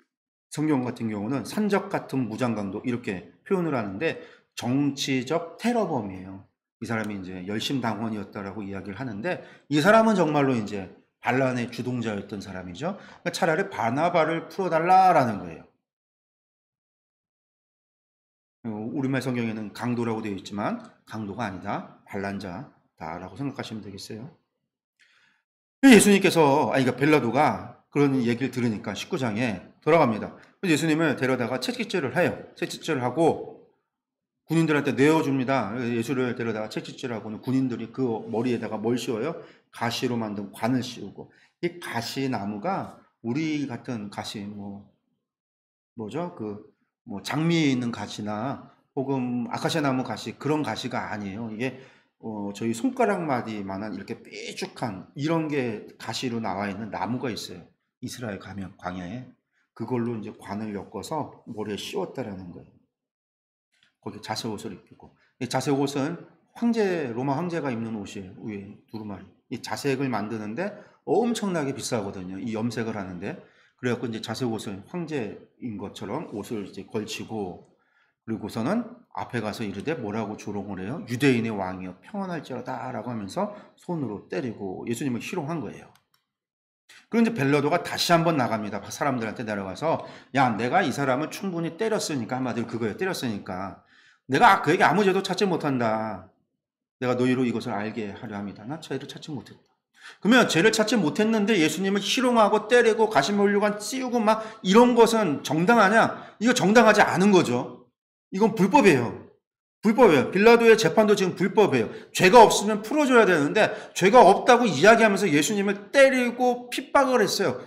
성경 같은 경우는 산적 같은 무장강도 이렇게 표현을 하는데 정치적 테러범이에요. 이 사람이 이제 열심당원이었다라고 이야기를 하는데 이 사람은 정말로 이제 반란의 주동자였던 사람이죠. 그러니까 차라리 바나바를 풀어달라라는 거예요. 우리말 성경에는 강도라고 되어 있지만 강도가 아니다, 반란자다라고 생각하시면 되겠어요. 예수님께서, 그러니까 빌라도가 그런 얘기를 들으니까 19장에 돌아갑니다. 예수님을 데려다가 채찍질을 해요. 채찍질을 하고 군인들한테 내어줍니다. 예수를 데려다가 채찍질하고는 군인들이 그 머리에다가 뭘 씌워요? 가시로 만든 관을 씌우고, 이 가시 나무가 우리 같은 가시, 뭐죠? 뭐 장미에 있는 가시나 혹은 아카시아 나무 가시, 그런 가시가 아니에요. 이게 저희 손가락 마디만한 이렇게 삐죽한 이런 게 가시로 나와 있는 나무가 있어요. 이스라엘 가면 광야에 그걸로 이제 관을 엮어서 머리에 씌웠다라는 거예요. 거기 자색 옷을 입히고, 이 자색 옷은 로마 황제가 입는 옷이에요. 위에 두루마리. 이 자색을 만드는데 엄청나게 비싸거든요. 이 염색을 하는데. 그래갖고 이제 자색 옷을 황제인 것처럼 옷을 이제 걸치고, 그리고서는 앞에 가서 이르되 뭐라고 조롱을 해요? 유대인의 왕이여 평안할지어다 라고 하면서 손으로 때리고 예수님을 희롱한 거예요. 그런데 빌라도가 다시 한번 나갑니다. 사람들한테 내려가서 야, 내가 이 사람을 충분히 때렸으니까, 한마디로 그거예요. 때렸으니까 내가 그에게 아무 죄도 찾지 못한다. 내가 너희로 이것을 알게 하려 합니다. 나 죄를 찾지 못했다. 그러면 죄를 찾지 못했는데 예수님을 희롱하고 때리고 가시면류관 씌우고 막 이런 것은 정당하냐? 이거 정당하지 않은 거죠. 이건 불법이에요. 불법이에요. 빌라도의 재판도 지금 불법이에요. 죄가 없으면 풀어줘야 되는데 죄가 없다고 이야기하면서 예수님을 때리고 핍박을 했어요.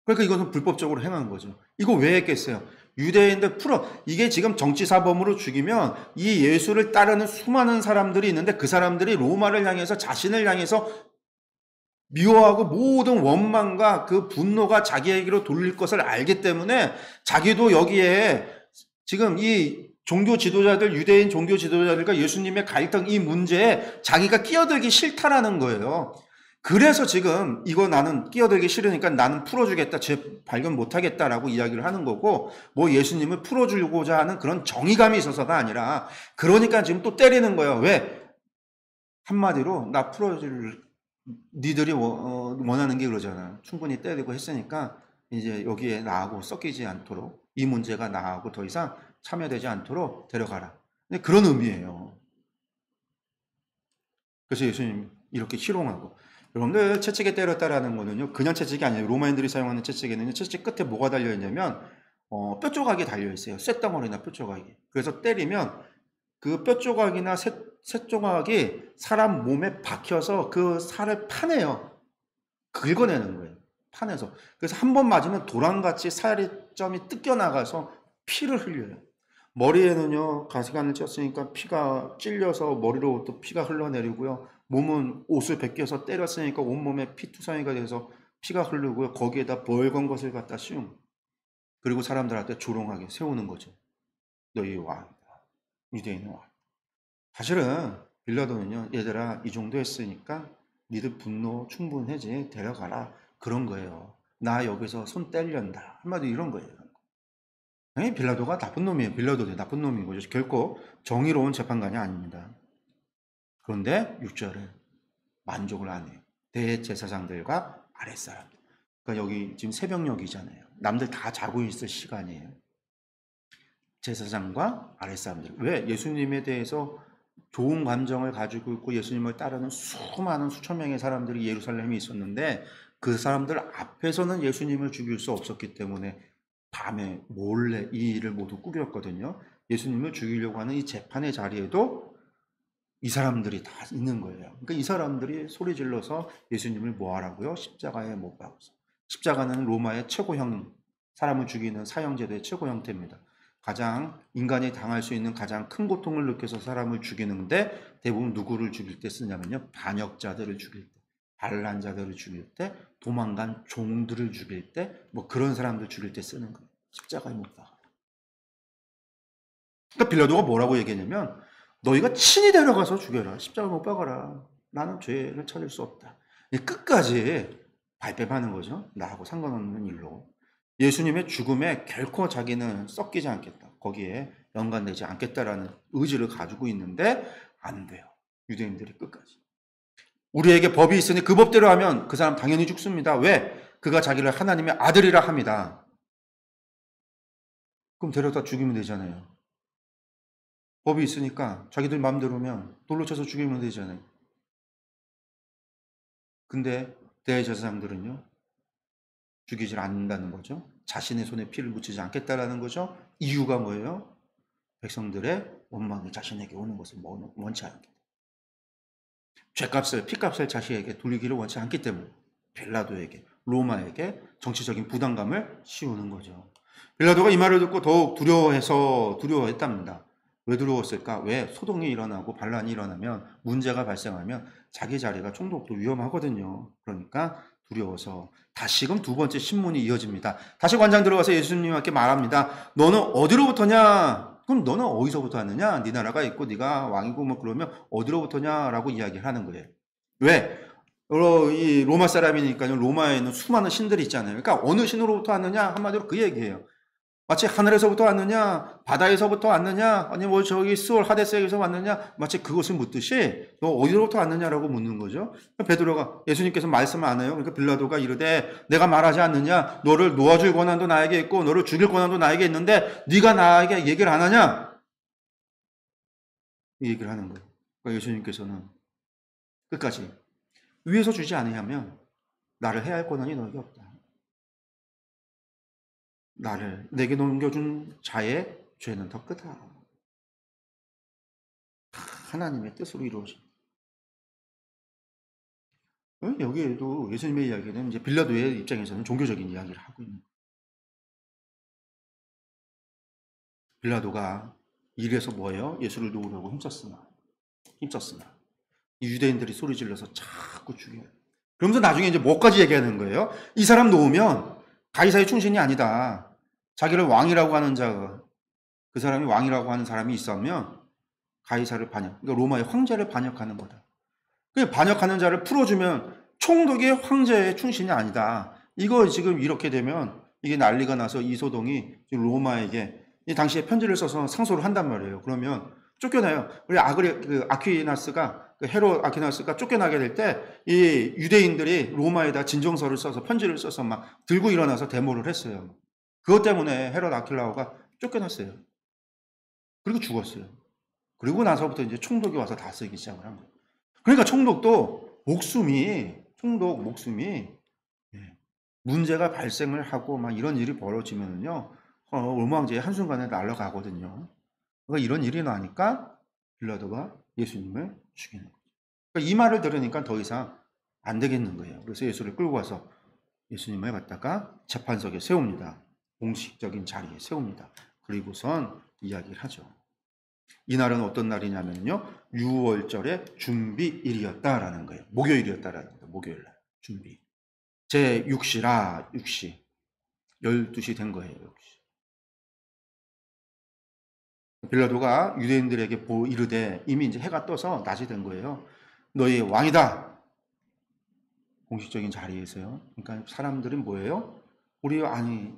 그러니까 이것은 불법적으로 행한 거죠. 이거 왜 했겠어요? 유대인들 이게 지금 정치사범으로 죽이면 이 예수를 따르는 수많은 사람들이 있는데 그 사람들이 로마를 향해서, 자신을 향해서 미워하고 모든 원망과 그 분노가 자기에게로 돌릴 것을 알기 때문에 자기도 여기에 지금 이 종교 지도자들, 유대인 종교 지도자들과 예수님의 갈등, 이 문제에 자기가 끼어들기 싫다라는 거예요. 그래서 지금 이거 나는 끼어들기 싫으니까 나는 풀어주겠다, 죄 발견 못하겠다라고 이야기를 하는 거고, 뭐 예수님을 풀어주고자 하는 그런 정의감이 있어서가 아니라, 그러니까 지금 또 때리는 거예요. 왜? 한마디로 나 풀어줄, 니들이 원하는 게 그러잖아. 충분히 때리고 했으니까 이제 여기에 나하고 섞이지 않도록, 이 문제가 나하고 더 이상 참여되지 않도록 데려가라. 근데 그런 의미예요. 그래서 예수님 이렇게 희롱하고, 여러분들 채찍에 때렸다라는 거는요, 그냥 채찍이 아니에요. 로마인들이 사용하는 채찍에는요, 채찍 끝에 뭐가 달려있냐면 뼈 조각이 달려있어요. 쇳덩어리나 뼈 조각이. 그래서 때리면 그 뼈 조각이나 쇳 조각이 사람 몸에 박혀서 그 살을 파내요. 긁어내는 거예요. 파내서. 그래서 한 번 맞으면 도랑같이 살점이 뜯겨나가서 피를 흘려요. 머리에는요, 가시관을 쪘으니까 피가 찔려서 머리로부터 피가 흘러내리고요. 몸은 옷을 벗겨서 때렸으니까 온몸에 피투성이가 돼서 피가 흐르고요. 거기에다 벌건 것을 갖다 씌운. 그리고 사람들한테 조롱하게 세우는 거죠. 너희 왕이다. 유대인의 왕. 사실은 빌라도는요, 얘들아 이 정도 했으니까 니들 분노 충분하지, 데려가라, 그런 거예요. 나 여기서 손 떼련다, 한마디 이런 거예요. 당연히 빌라도가 나쁜 놈이에요. 빌라도도 나쁜 놈인 거죠. 결코 정의로운 재판관이 아닙니다. 그런데 6절에 만족을 안 해요. 대제사장들과 아랫사람. 그러니까 여기 지금 새벽녘이잖아요. 남들 다 자고 있을 시간이에요. 제사장과 아랫사람들. 왜? 예수님에 대해서 좋은 감정을 가지고 있고 예수님을 따르는 수많은 수천 명의 사람들이 예루살렘에 있었는데, 그 사람들 앞에서는 예수님을 죽일 수 없었기 때문에 밤에 몰래 이 일을 모두 꾸몄거든요. 예수님을 죽이려고 하는 이 재판의 자리에도 이 사람들이 다 있는 거예요. 그러니까 이 사람들이 소리 질러서 예수님을 뭐 하라고요? 십자가에 못 박아서. 십자가는 로마의 최고형, 사람을 죽이는 사형제도의 최고 형태입니다. 가장 인간이 당할 수 있는 가장 큰 고통을 느껴서 사람을 죽이는데, 대부분 누구를 죽일 때 쓰냐면요, 반역자들을 죽일 때, 반란자들을 죽일 때, 도망간 종들을 죽일 때, 뭐 그런 사람들 죽일 때 쓰는 거예요. 십자가에 못 박아. 그러니까 빌라도가 뭐라고 얘기했냐면, 너희가 친히 데려가서 죽여라. 십자가에 못 박아라. 나는 죄를 찾을 수 없다. 끝까지 발뺌하는 거죠. 나하고 상관없는 일로. 예수님의 죽음에 결코 자기는 섞이지 않겠다, 거기에 연관되지 않겠다라는 의지를 가지고 있는데 안 돼요. 유대인들이 끝까지. 우리에게 법이 있으니 그 법대로 하면 그 사람 당연히 죽습니다. 왜? 그가 자기를 하나님의 아들이라 합니다. 그럼 데려다 죽이면 되잖아요. 법이 있으니까 자기들 마음대로면 돌로 쳐서 죽이면 되잖아요. 근데 대제사장들은요, 죽이질 않는다는 거죠. 자신의 손에 피를 묻히지 않겠다라는 거죠. 이유가 뭐예요? 백성들의 원망이 자신에게 오는 것을 원치 않기 때문에. 죄값을, 피값을 자신에게 돌리기를 원치 않기 때문에 빌라도에게, 로마에게 정치적인 부담감을 씌우는 거죠. 빌라도가 이 말을 듣고 더욱 두려워했답니다. 왜 두려웠을까? 왜? 소동이 일어나고 반란이 일어나면, 문제가 발생하면 자기 자리가 총독도 위험하거든요. 그러니까 두려워서 다시금 두 번째 신문이 이어집니다. 다시 관장 들어가서 예수님께 말합니다. 너는 어디로부터냐? 그럼 너는 어디서부터 왔느냐? 네 나라가 있고 네가 왕이고 뭐 그러면 어디로부터냐라고 이야기를 하는 거예요. 왜? 이 로마 사람이니까요. 로마에 있는 수많은 신들이 있잖아요. 그러니까 어느 신으로부터 왔느냐? 한마디로 그 얘기예요. 마치 하늘에서부터 왔느냐, 바다에서부터 왔느냐, 아니 뭐 저기 스올 하데스에서 왔느냐, 마치 그것을 묻듯이 너 어디로부터 왔느냐라고 묻는 거죠. 베드로가, 예수님께서 말씀을 안 해요. 그러니까 빌라도가 이르되 내가 말하지 않느냐, 너를 놓아줄 권한도 나에게 있고 너를 죽일 권한도 나에게 있는데 네가 나에게 얘기를 안 하냐, 이 얘기를 하는 거예요. 그러니까 예수님께서는 끝까지 위에서 주지 않으면 나를 해야 할 권한이 너에게 없다. 나를 내게 넘겨준 자의 죄는 더 크다. 하나님의 뜻으로 이루어집니다. 여기에도 예수님의 이야기는 이제 빌라도의 입장에서는 종교적인 이야기를 하고 있는 거예요. 빌라도가 이래서 뭐예요? 예수를 놓으려고 힘썼으나 이 유대인들이 소리 질러서 자꾸 죽여요. 그러면서 나중에 이제 뭐까지 얘기하는 거예요? 이 사람 놓으면 가이사의 충신이 아니다. 자기를 왕이라고 하는 자가, 그 사람이 왕이라고 하는 사람이 있으면 가이사를 반역, 그러니까 로마의 황제를 반역하는 거다. 그 반역하는 자를 풀어주면 총독이 황제의 충신이 아니다. 이거 지금 이렇게 되면 이게 난리가 나서 이소동이 로마에게 이 당시에 편지를 써서 상소를 한단 말이에요. 그러면 쫓겨나요. 우리 아퀴나스가 헤롯 아퀴나스가 쫓겨나게 될 때 이 유대인들이 로마에다 진정서를 써서 편지를 써서 막 들고 일어나서 데모를 했어요. 그것 때문에 헤롯 아킬라오가 쫓겨났어요. 그리고 죽었어요. 그리고 나서부터 이제 총독이 와서 다스리기 시작을 한 거예요. 그러니까 총독 목숨이 문제가 발생을 하고 막 이런 일이 벌어지면요, 로마 황제의 한순간에 날아가거든요. 그러니까 이런 일이 나니까 빌라도가 예수님을 죽이는 거예요. 그러니까 이 말을 들으니까 더 이상 안 되겠는 거예요. 그래서 예수를 끌고 와서 예수님을 갖다가 재판석에 세웁니다. 공식적인 자리에 세웁니다. 그리고선 이야기를 하죠. 이날은 어떤 날이냐면요, 6월절의 준비일이었다라는 거예요. 목요일이었다라는 거예요. 목요일날 준비. 제 6시라 6시 12시 된 거예요. 6시. 빌라도가 유대인들에게 이르되, 이미 이제 해가 떠서 낮이 된 거예요. 너희 왕이다. 공식적인 자리에서요. 그러니까 사람들은 뭐예요? 우리 왕이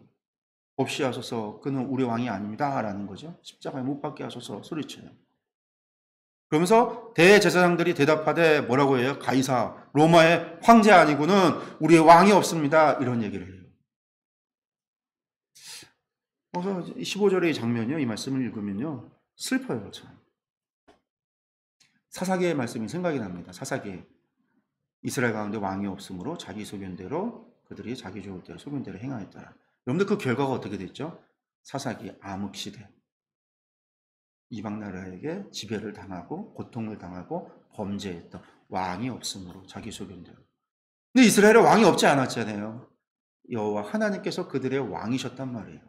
없이 하소서, 그는 우리 왕이 아닙니다 라는 거죠. 십자가에 못 박게 하소서 소리쳐요. 그러면서 대제사장들이 대답하되 뭐라고 해요? 가이사, 로마의 황제 아니고는 우리의 왕이 없습니다. 이런 얘기를 해요. 그래서 15절의 장면이요, 이 말씀을 읽으면요, 슬퍼요. 참. 사사기의 말씀이 생각이 납니다. 사사기. 이스라엘 가운데 왕이 없으므로 자기 소견대로 그들이 자기 좋을 대로 소견대로 행하였더라. 여러분들 그 결과가 어떻게 됐죠? 사사기 암흑시대. 이방 나라에게 지배를 당하고 고통을 당하고 범죄했던 왕이 없으므로 자기 소견대로. 근데 이스라엘에 왕이 없지 않았잖아요. 여호와 하나님께서 그들의 왕이셨단 말이에요.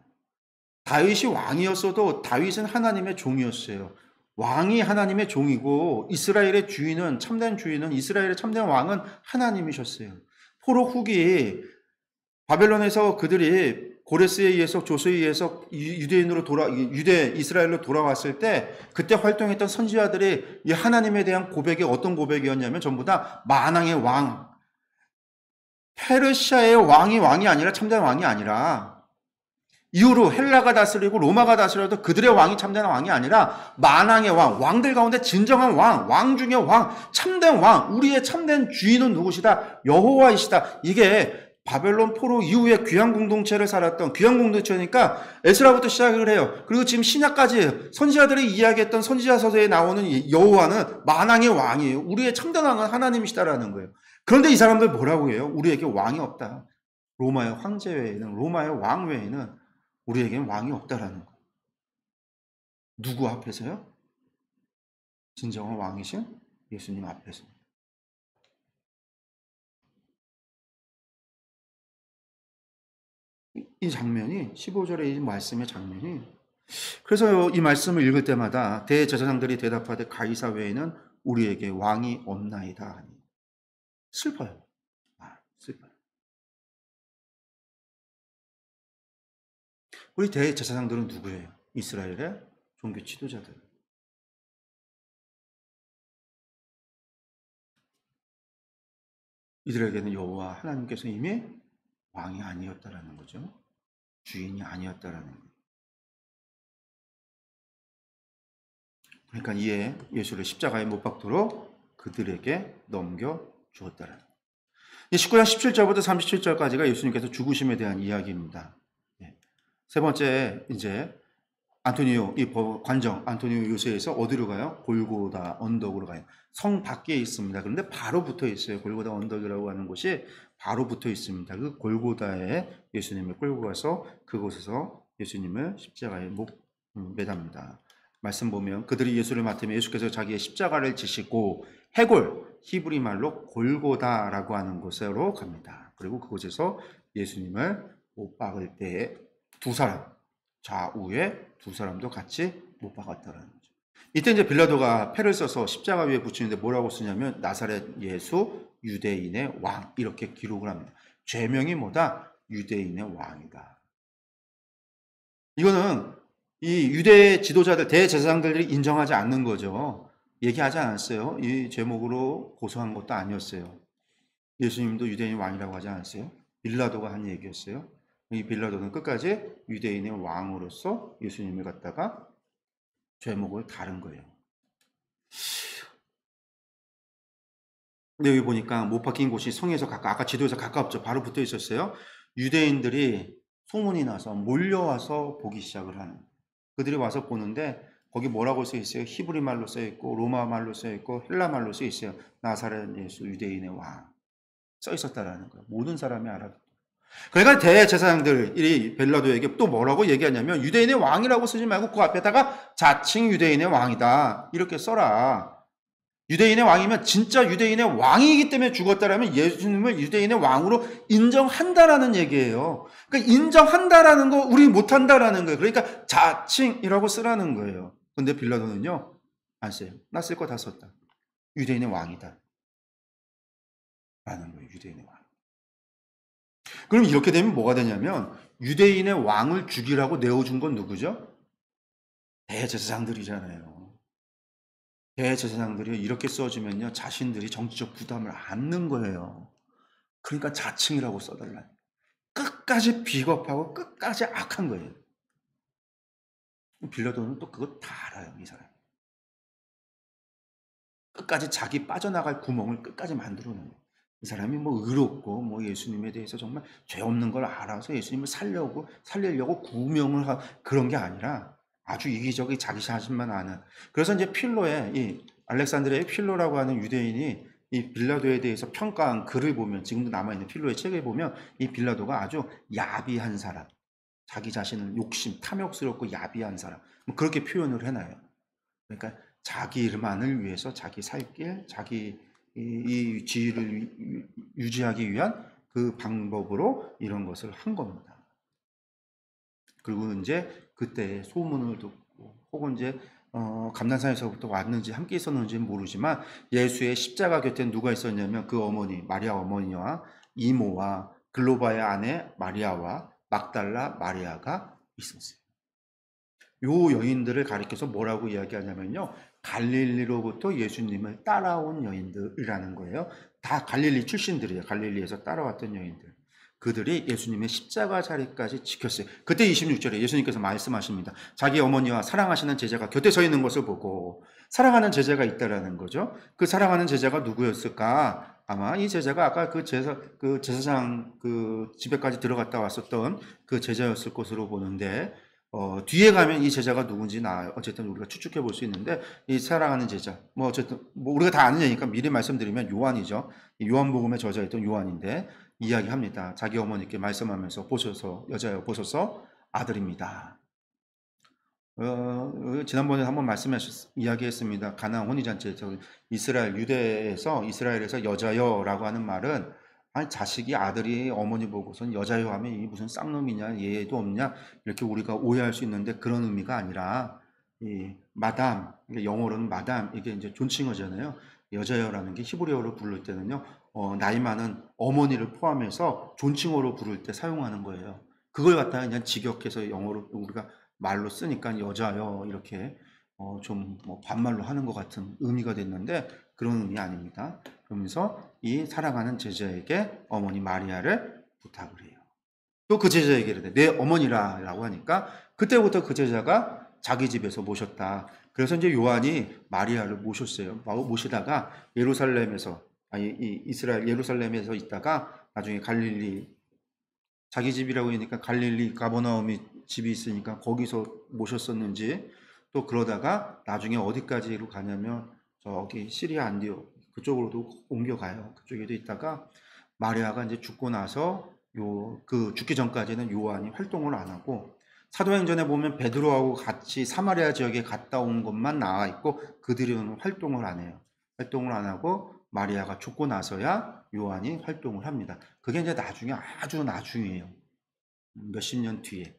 다윗이 왕이었어도 다윗은 하나님의 종이었어요. 왕이 하나님의 종이고 이스라엘의 주인은, 참된 주인은, 이스라엘의 참된 왕은 하나님이셨어요. 포로 후기 바벨론에서 그들이 고레스에 의해서, 조스에 의해서 이스라엘로 돌아왔을 때 그때 활동했던 선지자들이 이 하나님에 대한 고백이 어떤 고백이었냐면 전부 다 만왕의 왕, 페르시아의 왕이 아니라, 참된 왕이 아니라, 이후로 헬라가 다스리고 로마가 다스려도 그들의 왕이 참된 왕이 아니라 만왕의 왕, 왕들 가운데 진정한 왕 중의 왕, 참된 왕, 우리의 참된 주인은 누구시다? 여호와이시다. 이게 바벨론 포로 이후에 귀한 공동체를 살았던, 귀한 공동체니까 에스라부터 시작을 해요. 그리고 지금 신약까지 선지자들이 이야기했던 선지자서에 나오는 여호와는 만왕의 왕이에요. 우리의 참된 왕은 하나님이시다라는 거예요. 그런데 이 사람들 뭐라고 해요? 우리에게 왕이 없다. 로마의 황제 외에는, 로마의 왕 외에는 우리에게는 왕이 없다라는 거예요. 누구 앞에서요? 진정한 왕이신 예수님 앞에서. 이 장면이, 15절의 이 말씀의 장면이, 그래서 이 말씀을 읽을 때마다 대제사장들이 대답하되 가이사 외에는 우리에게 왕이 없나이다 하니 슬퍼요. 슬퍼요. 우리 대제사장들은 누구예요? 이스라엘의 종교 지도자들. 이들에게는 여호와 하나님께서 이미 왕이 아니었다라는 거죠. 주인이 아니었다라는 거예요. 그러니까 이에 예수를 십자가에 못 박도록 그들에게 넘겨주었다라는 거예요. 19장 17절부터 37절까지가 예수님께서 죽으심에 대한 이야기입니다. 세 번째, 이제 안토니오, 이 관정 안토니오 요새에서 어디로 가요? 골고다 언덕으로 가요. 성 밖에 있습니다. 그런데 바로 붙어 있어요. 골고다 언덕이라고 하는 곳이 바로 붙어 있습니다. 그 골고다에 예수님을 끌고 가서 그곳에서 예수님을 십자가에 매답니다. 말씀 보면 그들이 예수를 맡으면 예수께서 자기의 십자가를 지시고 해골, 히브리 말로 골고다라고 하는 곳으로 갑니다. 그리고 그곳에서 예수님을 못 박을 때에 두 사람, 좌우에 두 사람도 같이 못 박았다는 거죠. 이때 이제 빌라도가 패를 써서 십자가 위에 붙이는데 뭐라고 쓰냐면 나사렛 예수 유대인의 왕, 이렇게 기록을 합니다. 죄명이 뭐다? 유대인의 왕이다. 이거는 이 유대 지도자들, 대제사장들이 인정하지 않는 거죠. 얘기하지 않았어요. 이 제목으로 고소한 것도 아니었어요. 예수님도 유대인 왕이라고 하지 않았어요? 빌라도가 한 얘기였어요. 이 빌라도는 끝까지 유대인의 왕으로서 예수님을 갖다가 죄목을 다룬 거예요. 근데 여기 보니까 못 박힌 곳이 성에서 아까 지도에서 가깝죠. 바로 붙어 있었어요. 유대인들이 소문이 나서 몰려와서 보기 시작을 하는. 그들이 와서 보는데 거기 뭐라고 써 있어요? 히브리 말로 써 있고 로마 말로 써 있고 헬라 말로 써 있어요. 나사렛 예수 유대인의 왕 써 있었다라는 거예요. 모든 사람이 알아듣고. 그러니까 대제사장들이 빌라도에게 또 뭐라고 얘기하냐면 유대인의 왕이라고 쓰지 말고 그 앞에다가 자칭 유대인의 왕이다 이렇게 써라. 유대인의 왕이면 진짜 유대인의 왕이기 때문에 죽었다라면 예수님을 유대인의 왕으로 인정한다라는 얘기예요. 그러니까 인정한다라는 거 우리 못한다라는 거예요. 그러니까 자칭이라고 쓰라는 거예요. 근데 빌라도는요 안 써요. 나 쓸 거 다 썼다. 유대인의 왕이다 라는 거예요. 유대인의 왕. 그럼 이렇게 되면 뭐가 되냐면 유대인의 왕을 죽이라고 내어준 건 누구죠? 대제사장들이잖아요. 대제사장들이 이렇게 써주면요 자신들이 정치적 부담을 안는 거예요. 그러니까 자칭이라고 써달라. 끝까지 비겁하고 끝까지 악한 거예요. 빌라도는 또 그거 다 알아요. 이 사람. 끝까지 자기 빠져나갈 구멍을 끝까지 만들어내요. 이 사람이 뭐 의롭고 뭐 예수님에 대해서 정말 죄 없는 걸 알아서 예수님을 살리려고 구명을 하 그런 게 아니라 아주 이기적이 자기 자신만 아는. 그래서 이제 필로에 이 알렉산드리아의 필로라고 하는 유대인이 이 빌라도에 대해서 평가한 글을 보면 지금도 남아있는 필로의 책을 보면 이 빌라도가 아주 야비한 사람, 자기 자신을 욕심, 탐욕스럽고 야비한 사람 뭐 그렇게 표현을 해놔요. 그러니까 자기만을 위해서 자기 살 길, 자기 이 지위를 유지하기 위한 그 방법으로 이런 것을 한 겁니다. 그리고 이제 그때 소문을 듣고 혹은 이제 감난산에서부터 왔는지 함께 있었는지는 모르지만 예수의 십자가 곁에 누가 있었냐면 그 어머니 마리아 어머니와 이모와 글로바의 아내 마리아와 막달라 마리아가 있었어요. 요 여인들을 가리켜서 뭐라고 이야기하냐면요. 갈릴리로부터 예수님을 따라온 여인들이라는 거예요. 다 갈릴리 출신들이에요. 갈릴리에서 따라왔던 여인들. 그들이 예수님의 십자가 자리까지 지켰어요. 그때 26절에 예수님께서 말씀하십니다. 자기 어머니와 사랑하시는 제자가 곁에 서 있는 것을 보고 사랑하는 제자가 있다라는 거죠. 그 사랑하는 제자가 누구였을까? 아마 이 제자가 아까 그 제사장 그 집에까지 들어갔다 왔었던 그 제자였을 것으로 보는데 뒤에 가면 이 제자가 누군지 어쨌든 우리가 추측해 볼 수 있는데 이 사랑하는 제자 뭐 어쨌든 뭐 우리가 다 아는 얘기니까 미리 말씀드리면 요한이죠. 요한복음의 저자였던 요한인데 이야기합니다. 자기 어머니께 말씀하면서 보셔서 여자여 보소서 아들입니다. 지난번에 한번 이야기했습니다. 가나안 혼인잔치에서 이스라엘에서 여자여라고 하는 말은 아니 자식이 아들이 어머니 보고선 여자여 하면 이 무슨 쌍놈이냐 얘도 없냐 이렇게 우리가 오해할 수 있는데 그런 의미가 아니라 이 마담 영어로는 마담 이게 이제 존칭어잖아요. 여자여라는 게 히브리어로 부를 때는요 나이 많은 어머니를 포함해서 존칭어로 부를 때 사용하는 거예요. 그걸 갖다가 그냥 직역해서 영어로 우리가 말로 쓰니까 여자여 이렇게 좀 뭐 반말로 하는 것 같은 의미가 됐는데 그런 의미 아닙니다. 그러면서 이 사랑하는 제자에게 어머니 마리아를 부탁을 해요. 또 그 제자에게 이르되 내 어머니라라고 하니까 그때부터 그 제자가 자기 집에서 모셨다. 그래서 이제 요한이 마리아를 모셨어요. 모시다가 이스라엘 예루살렘에서 있다가 나중에 갈릴리 자기 집이라고 하니까 갈릴리 가버나움이 집이 있으니까 거기서 모셨었는지 또 그러다가 나중에 어디까지로 가냐면 저기 시리아 안디옥 그쪽으로도 옮겨가요. 그쪽에도 있다가 마리아가 이제 죽고 나서 그 죽기 전까지는 요한이 활동을 안 하고 사도행전에 보면 베드로하고 같이 사마리아 지역에 갔다 온 것만 나와 있고 그들은 활동을 안 해요. 활동을 안 하고 마리아가 죽고 나서야 요한이 활동을 합니다. 그게 이제 나중에 아주 나중이에요. 몇십 년 뒤에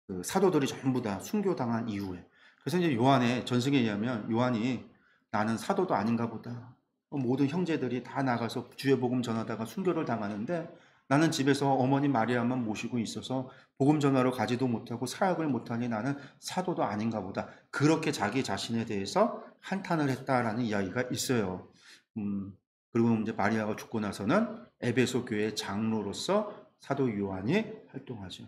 그 사도들이 전부 다 순교당한 이후에. 그래서 이제 요한의 전승에 의하면 요한이 나는 사도도 아닌가 보다. 모든 형제들이 다 나가서 주의 복음 전하다가 순교를 당하는데 나는 집에서 어머니 마리아만 모시고 있어서 복음 전하러 가지도 못하고 사역을 못하니 나는 사도도 아닌가 보다. 그렇게 자기 자신에 대해서 한탄을 했다라는 이야기가 있어요. 그리고 이제 마리아가 죽고 나서는 에베소 교회 장로로서 사도 요한이 활동하죠.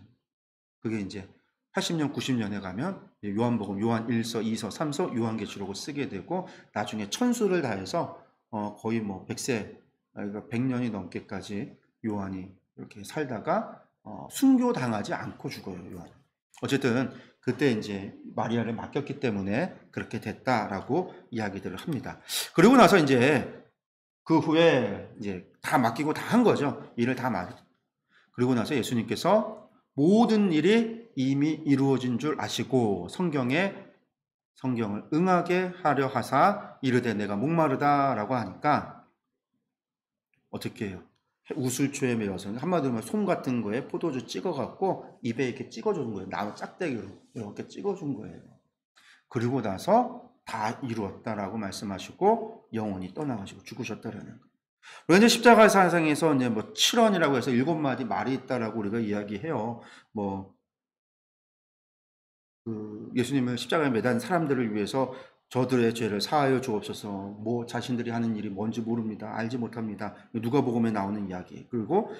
그게 이제 80년, 90년에 가면 요한복음, 요한 1서, 2서, 3서, 요한계시록을 쓰게 되고 나중에 천수를 다해서 거의 뭐 100세, 그러니까 100년이 넘게까지 요한이 이렇게 살다가 순교당하지 않고 죽어요, 요한. 어쨌든 그때 이제 마리아를 맡겼기 때문에 그렇게 됐다라고 이야기들을 합니다. 그리고 나서 이제 그 후에 이제 다 맡기고 다 한 거죠. 일을 다 그리고 나서 예수님께서 모든 일이 이미 이루어진 줄 아시고 성경을 응하게 하려 하사 이르되 내가 목마르다라고 하니까 어떻게 해요? 우슬초에 매어서 한마디로 말하면 솜 같은 거에 포도주 찍어갖고 입에 이렇게 찍어주는 거예요. 나무 짝대기로 이렇게 찍어준 거예요. 그리고 나서 다 이루었다라고 말씀하시고 영원히 떠나가시고 죽으셨다라는 거예요. 그런데 십자가 사상에서 이제 뭐 7원이라고 해서 7마디 말이 있다라고 우리가 이야기해요. 예수님을 십자가에 매단 사람들을 위해서 저들의 죄를 사하여 주옵소서. 뭐 자신들이 하는 일이 뭔지 모릅니다. 알지 못합니다. 누가복음에 나오는 이야기. 그리고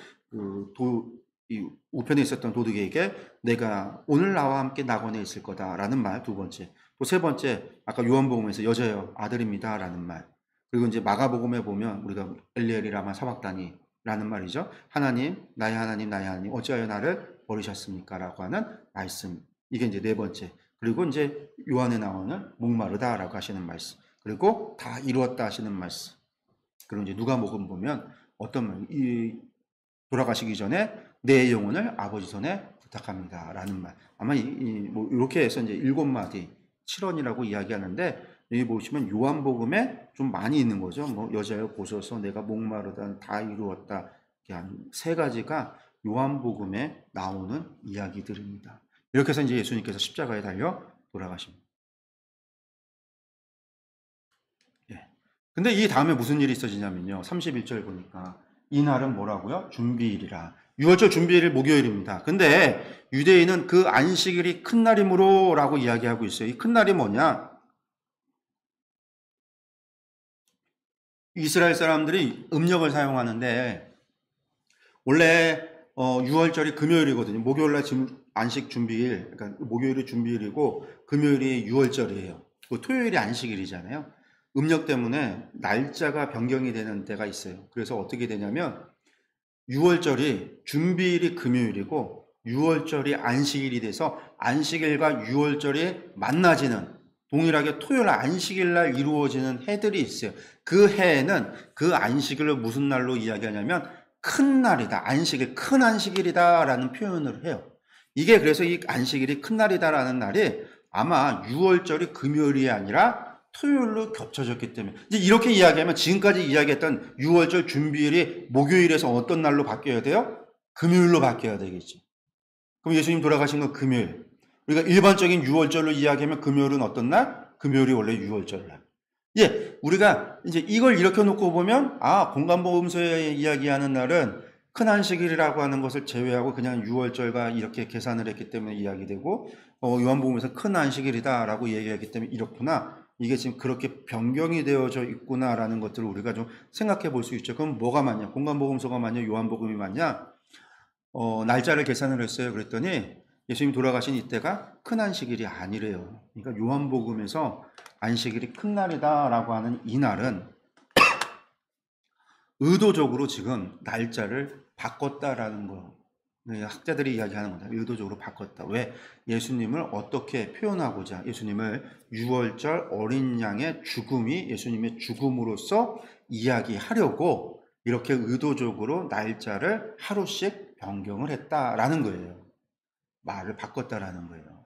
이 우편에 있었던 도둑에게 내가 오늘 나와 함께 낙원에 있을 거다라는 말 두 번째. 또 세 번째 아까 요한복음에서 여자여 아들입니다라는 말. 그리고 이제 마가복음에 보면 우리가 엘리엘이 라마 사박다니라는 말이죠. 하나님 나의 하나님 나의 하나님 어찌하여 나를 버리셨습니까라고 하는 말씀. 이게 이제 네 번째. 그리고 이제 요한에 나오는 목마르다라고 하시는 말씀. 그리고 다 이루었다 하시는 말씀. 그리고 이제 누가복음 보면 어떤 말, 돌아가시기 전에 내 영혼을 아버지 손에 부탁합니다라는 말. 아마 뭐 이렇게 해서 이제 7마디 7원이라고 이야기하는데 여기 보시면 요한복음에 좀 많이 있는 거죠. 뭐 여자여 보소서 내가 목마르다 다 이루었다. 한 세 가지가 요한복음에 나오는 이야기들입니다. 이렇게 해서 이제 예수님께서 십자가에 달려 돌아가십니다. 예. 근데 이 다음에 무슨 일이 있어지냐면요. 31절 보니까 이날은 뭐라고요? 준비일이라. 6월절 준비일 목요일입니다. 근데 유대인은 그 안식일이 큰 날이므로 라고 이야기하고 있어요. 이 큰 날이 뭐냐? 이스라엘 사람들이 음력을 사용하는데 원래 6월절이 금요일이거든요. 목요일날 안식 준비일, 그러니까 목요일이 준비일이고 금요일이 6월절이에요. 토요일이 안식일이잖아요. 음력 때문에 날짜가 변경이 되는 때가 있어요. 그래서 어떻게 되냐면 6월절이 준비일이 금요일이고 6월절이 안식일이 돼서 안식일과 6월절이 만나지는 동일하게 토요일 안식일날 이루어지는 해들이 있어요. 그 해에는 그 안식일을 무슨 날로 이야기하냐면 큰 날이다. 안식일, 큰 안식일이다 라는 표현을 해요. 이게 그래서 이 안식일이 큰 날이다 라는 날이 아마 6월절이 금요일이 아니라 토요일로 겹쳐졌기 때문에 이제 이렇게 이야기하면 지금까지 이야기했던 6월절 준비일이 목요일에서 어떤 날로 바뀌어야 돼요? 금요일로 바뀌어야 되겠지. 그럼 예수님 돌아가신 건 금요일. 우리가 일반적인 6월절로 이야기하면 금요일은 어떤 날? 금요일이 원래 6월절 날. 예, 우리가 이제 이걸 이렇게 놓고 보면 공간보험서에 이야기하는 날은 큰 안식일이라고 하는 것을 제외하고 그냥 6월절과 이렇게 계산을 했기 때문에 이야기되고 요한복음에서 큰 안식일이다라고 얘기하기 때문에 이렇구나. 이게 지금 그렇게 변경이 되어져 있구나라는 것들을 우리가 좀 생각해 볼 수 있죠. 그럼 뭐가 맞냐? 공간복음서가 맞냐? 요한복음이 맞냐? 날짜를 계산을 했어요. 그랬더니 예수님 돌아가신 이때가 큰 안식일이 아니래요. 그러니까 요한복음에서 안식일이 큰 날이다라고 하는 이 날은 의도적으로 지금 날짜를 바꿨다라는 거. 학자들이 이야기하는 거다. 의도적으로 바꿨다. 왜? 예수님을 어떻게 표현하고자 예수님을 6월절 어린 양의 죽음이 예수님의 죽음으로써 이야기하려고 이렇게 의도적으로 날짜를 하루씩 변경을 했다라는 거예요. 말을 바꿨다라는 거예요.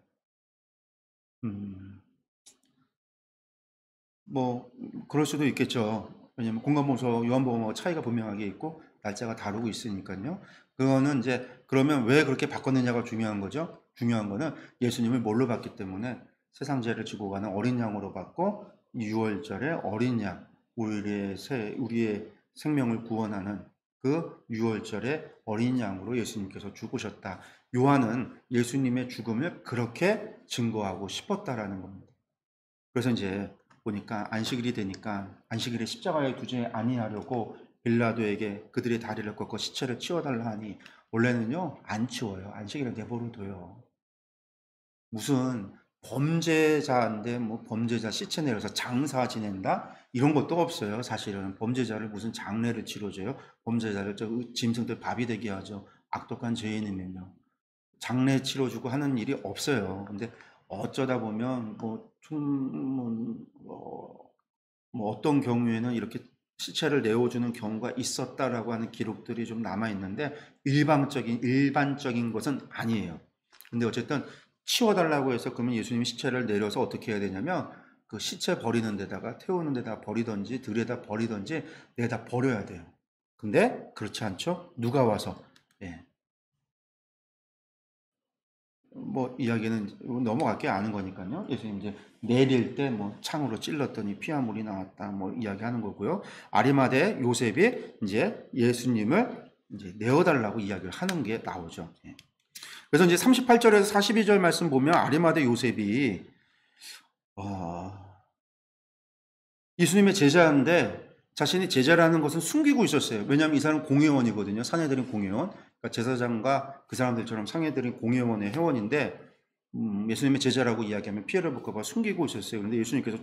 뭐 그럴 수도 있겠죠. 왜냐면 공간보험서, 요한복음하고 차이가 분명하게 있고 날짜가 다르고 있으니까요. 그거는 이제 그러면 왜 그렇게 바꿨느냐가 중요한 거죠. 중요한 거는 예수님을 뭘로 봤기 때문에 세상 죄를 지고 가는 어린 양으로 봤고 6월절에 어린 양, 우리의 생명을 구원하는 그 6월절에 어린 양으로 예수님께서 죽으셨다. 요한은 예수님의 죽음을 그렇게 증거하고 싶었다라는 겁니다. 그래서 이제 보니까 안식일이 되니까 안식일에 십자가에 두지 아니하려고 빌라도에게 그들의 다리를 꺾고 시체를 치워달라 하니 원래는요 안 치워요. 안식일에 내버려둬요. 무슨 범죄자인데 뭐 범죄자 시체 내려서 장사 지낸다? 이런 것도 없어요. 사실은 범죄자를 무슨 장례를 치러줘요. 범죄자를 저 짐승들 밥이 되게 하죠. 악독한 죄인이면요. 장례 치러주고 하는 일이 없어요. 근데 어쩌다 보면 뭐 어떤 경우에는 이렇게 시체를 내어주는 경우가 있었다라고 하는 기록들이 좀 남아 있는데 일반적인 것은 아니에요. 근데 어쨌든 치워달라고 해서 그러면 예수님이 시체를 내려서 어떻게 해야 되냐면 그 시체 버리는 데다가 태우는 데다 버리든지 들에다 버리든지 내다 버려야 돼요. 근데 그렇지 않죠? 누가 와서 예. 뭐 이야기는 넘어갈게 아는 거니까요. 예수님 이제 내릴 때 뭐 창으로 찔렀더니 피와 물이 나왔다 뭐 이야기하는 거고요. 아리마대 요셉이 이제 예수님을 이제 내어달라고 이야기를 하는 게 나오죠. 예. 그래서 이제 38절에서 42절 말씀 보면 아리마대 요셉이 예수님의 제자인데 자신이 제자라는 것은 숨기고 있었어요. 왜냐하면 이 사람은 공회원이거든요. 사내들인 공회원. 그러니까 제사장과 그 사람들처럼 상해들인 공회원의 회원인데 예수님의 제자라고 이야기하면 피해를 볼까 봐 숨기고 있었어요. 그런데 예수님께서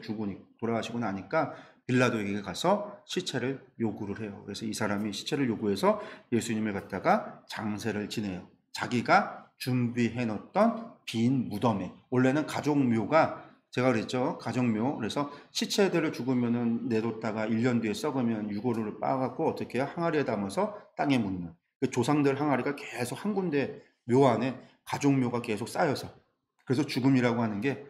돌아가시고 나니까 빌라도에게 가서 시체를 요구를 해요. 그래서 이 사람이 시체를 요구해서 예수님을 갖다가 장세를 지내요. 자기가 준비해 놓던 빈 무덤에 원래는 가족묘가 제가 그랬죠. 가족묘. 그래서 시체들을 죽으면은 내뒀다가 1년 뒤에 썩으면 유골을 빻아갖고 어떻게 해요? 항아리에 담아서 땅에 묻는. 그 조상들 항아리가 계속 한 군데 묘 안에 가족묘가 계속 쌓여서. 그래서 죽음이라고 하는 게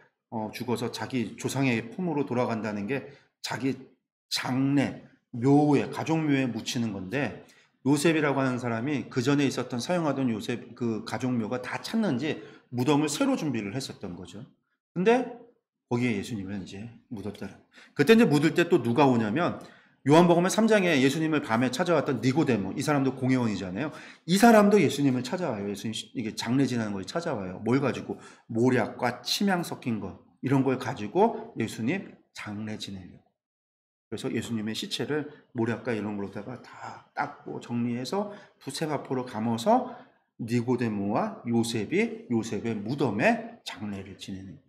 죽어서 자기 조상의 품으로 돌아간다는 게 자기 장래, 묘에, 가족묘에 묻히는 건데 요셉이라고 하는 사람이 그 전에 있었던 사용하던 요셉 그 가족묘가 다 찼는지 무덤을 새로 준비를 했었던 거죠. 근데 거기에 예수님을 이제 묻었다는. 그때 이제 묻을 때 또 누가 오냐면 요한복음 3장에 예수님을 밤에 찾아왔던 니고데모, 이 사람도 공회원이잖아요. 이 사람도 예수님을 찾아와요. 예수님 이게 장례 지나는 걸 찾아와요. 뭘 가지고 모략과 침향 섞인 것 이런 걸 가지고 예수님 장례 지내려고. 그래서 예수님의 시체를 모략과 이런 걸로다가 다 닦고 정리해서 부세마포로 감아서 니고데모와 요셉의 무덤에 장례를 지내는 거예요.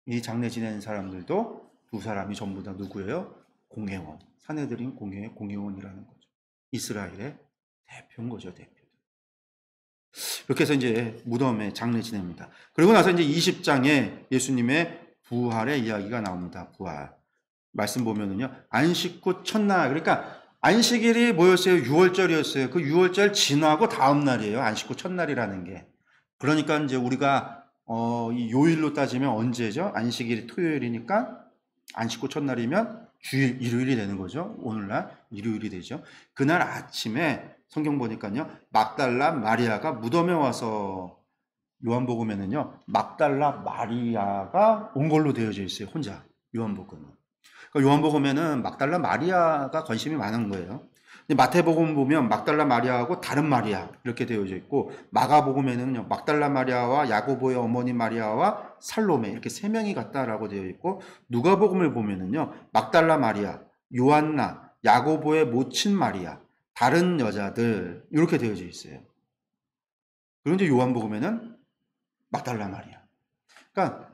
이 장례 지내는 사람들도 두 사람이 전부 다 누구예요? 공회원. 사내들인 공회원이라는 거죠. 이스라엘의 대표인 거죠, 대표. 이렇게 해서 이제 무덤에 장례 지냅니다. 그리고 나서 이제 20장에 예수님의 부활의 이야기가 나옵니다. 부활. 말씀 보면은요, 안식 후 첫날. 그러니까 안식일이 뭐였어요? 6월절이었어요. 그 6월절 지나고 다음 날이에요. 안식 후 첫날이라는 게. 그러니까 이제 우리가 이 요일로 따지면 언제죠? 안식일이 토요일이니까 안식 후 첫날이면 주일 일요일이 되는 거죠. 오늘날 일요일이 되죠. 그날 아침에 성경 보니까요. 막달라 마리아가 무덤에 와서 요한복음에는요. 막달라 마리아가 온 걸로 되어져 있어요. 혼자 요한복음은. 그러니까 요한복음에는 막달라 마리아가 관심이 많은 거예요. 마태복음 보면 막달라 마리아하고 다른 마리아 이렇게 되어져 있고 마가복음에는요 막달라 마리아와 야고보의 어머니 마리아와 살로메 이렇게 세 명이 갔다라고 되어 있고 누가복음을 보면은요 막달라 마리아, 요한나, 야고보의 모친 마리아, 다른 여자들 이렇게 되어져 있어요. 그런데 요한복음에는 막달라 마리아. 그러니까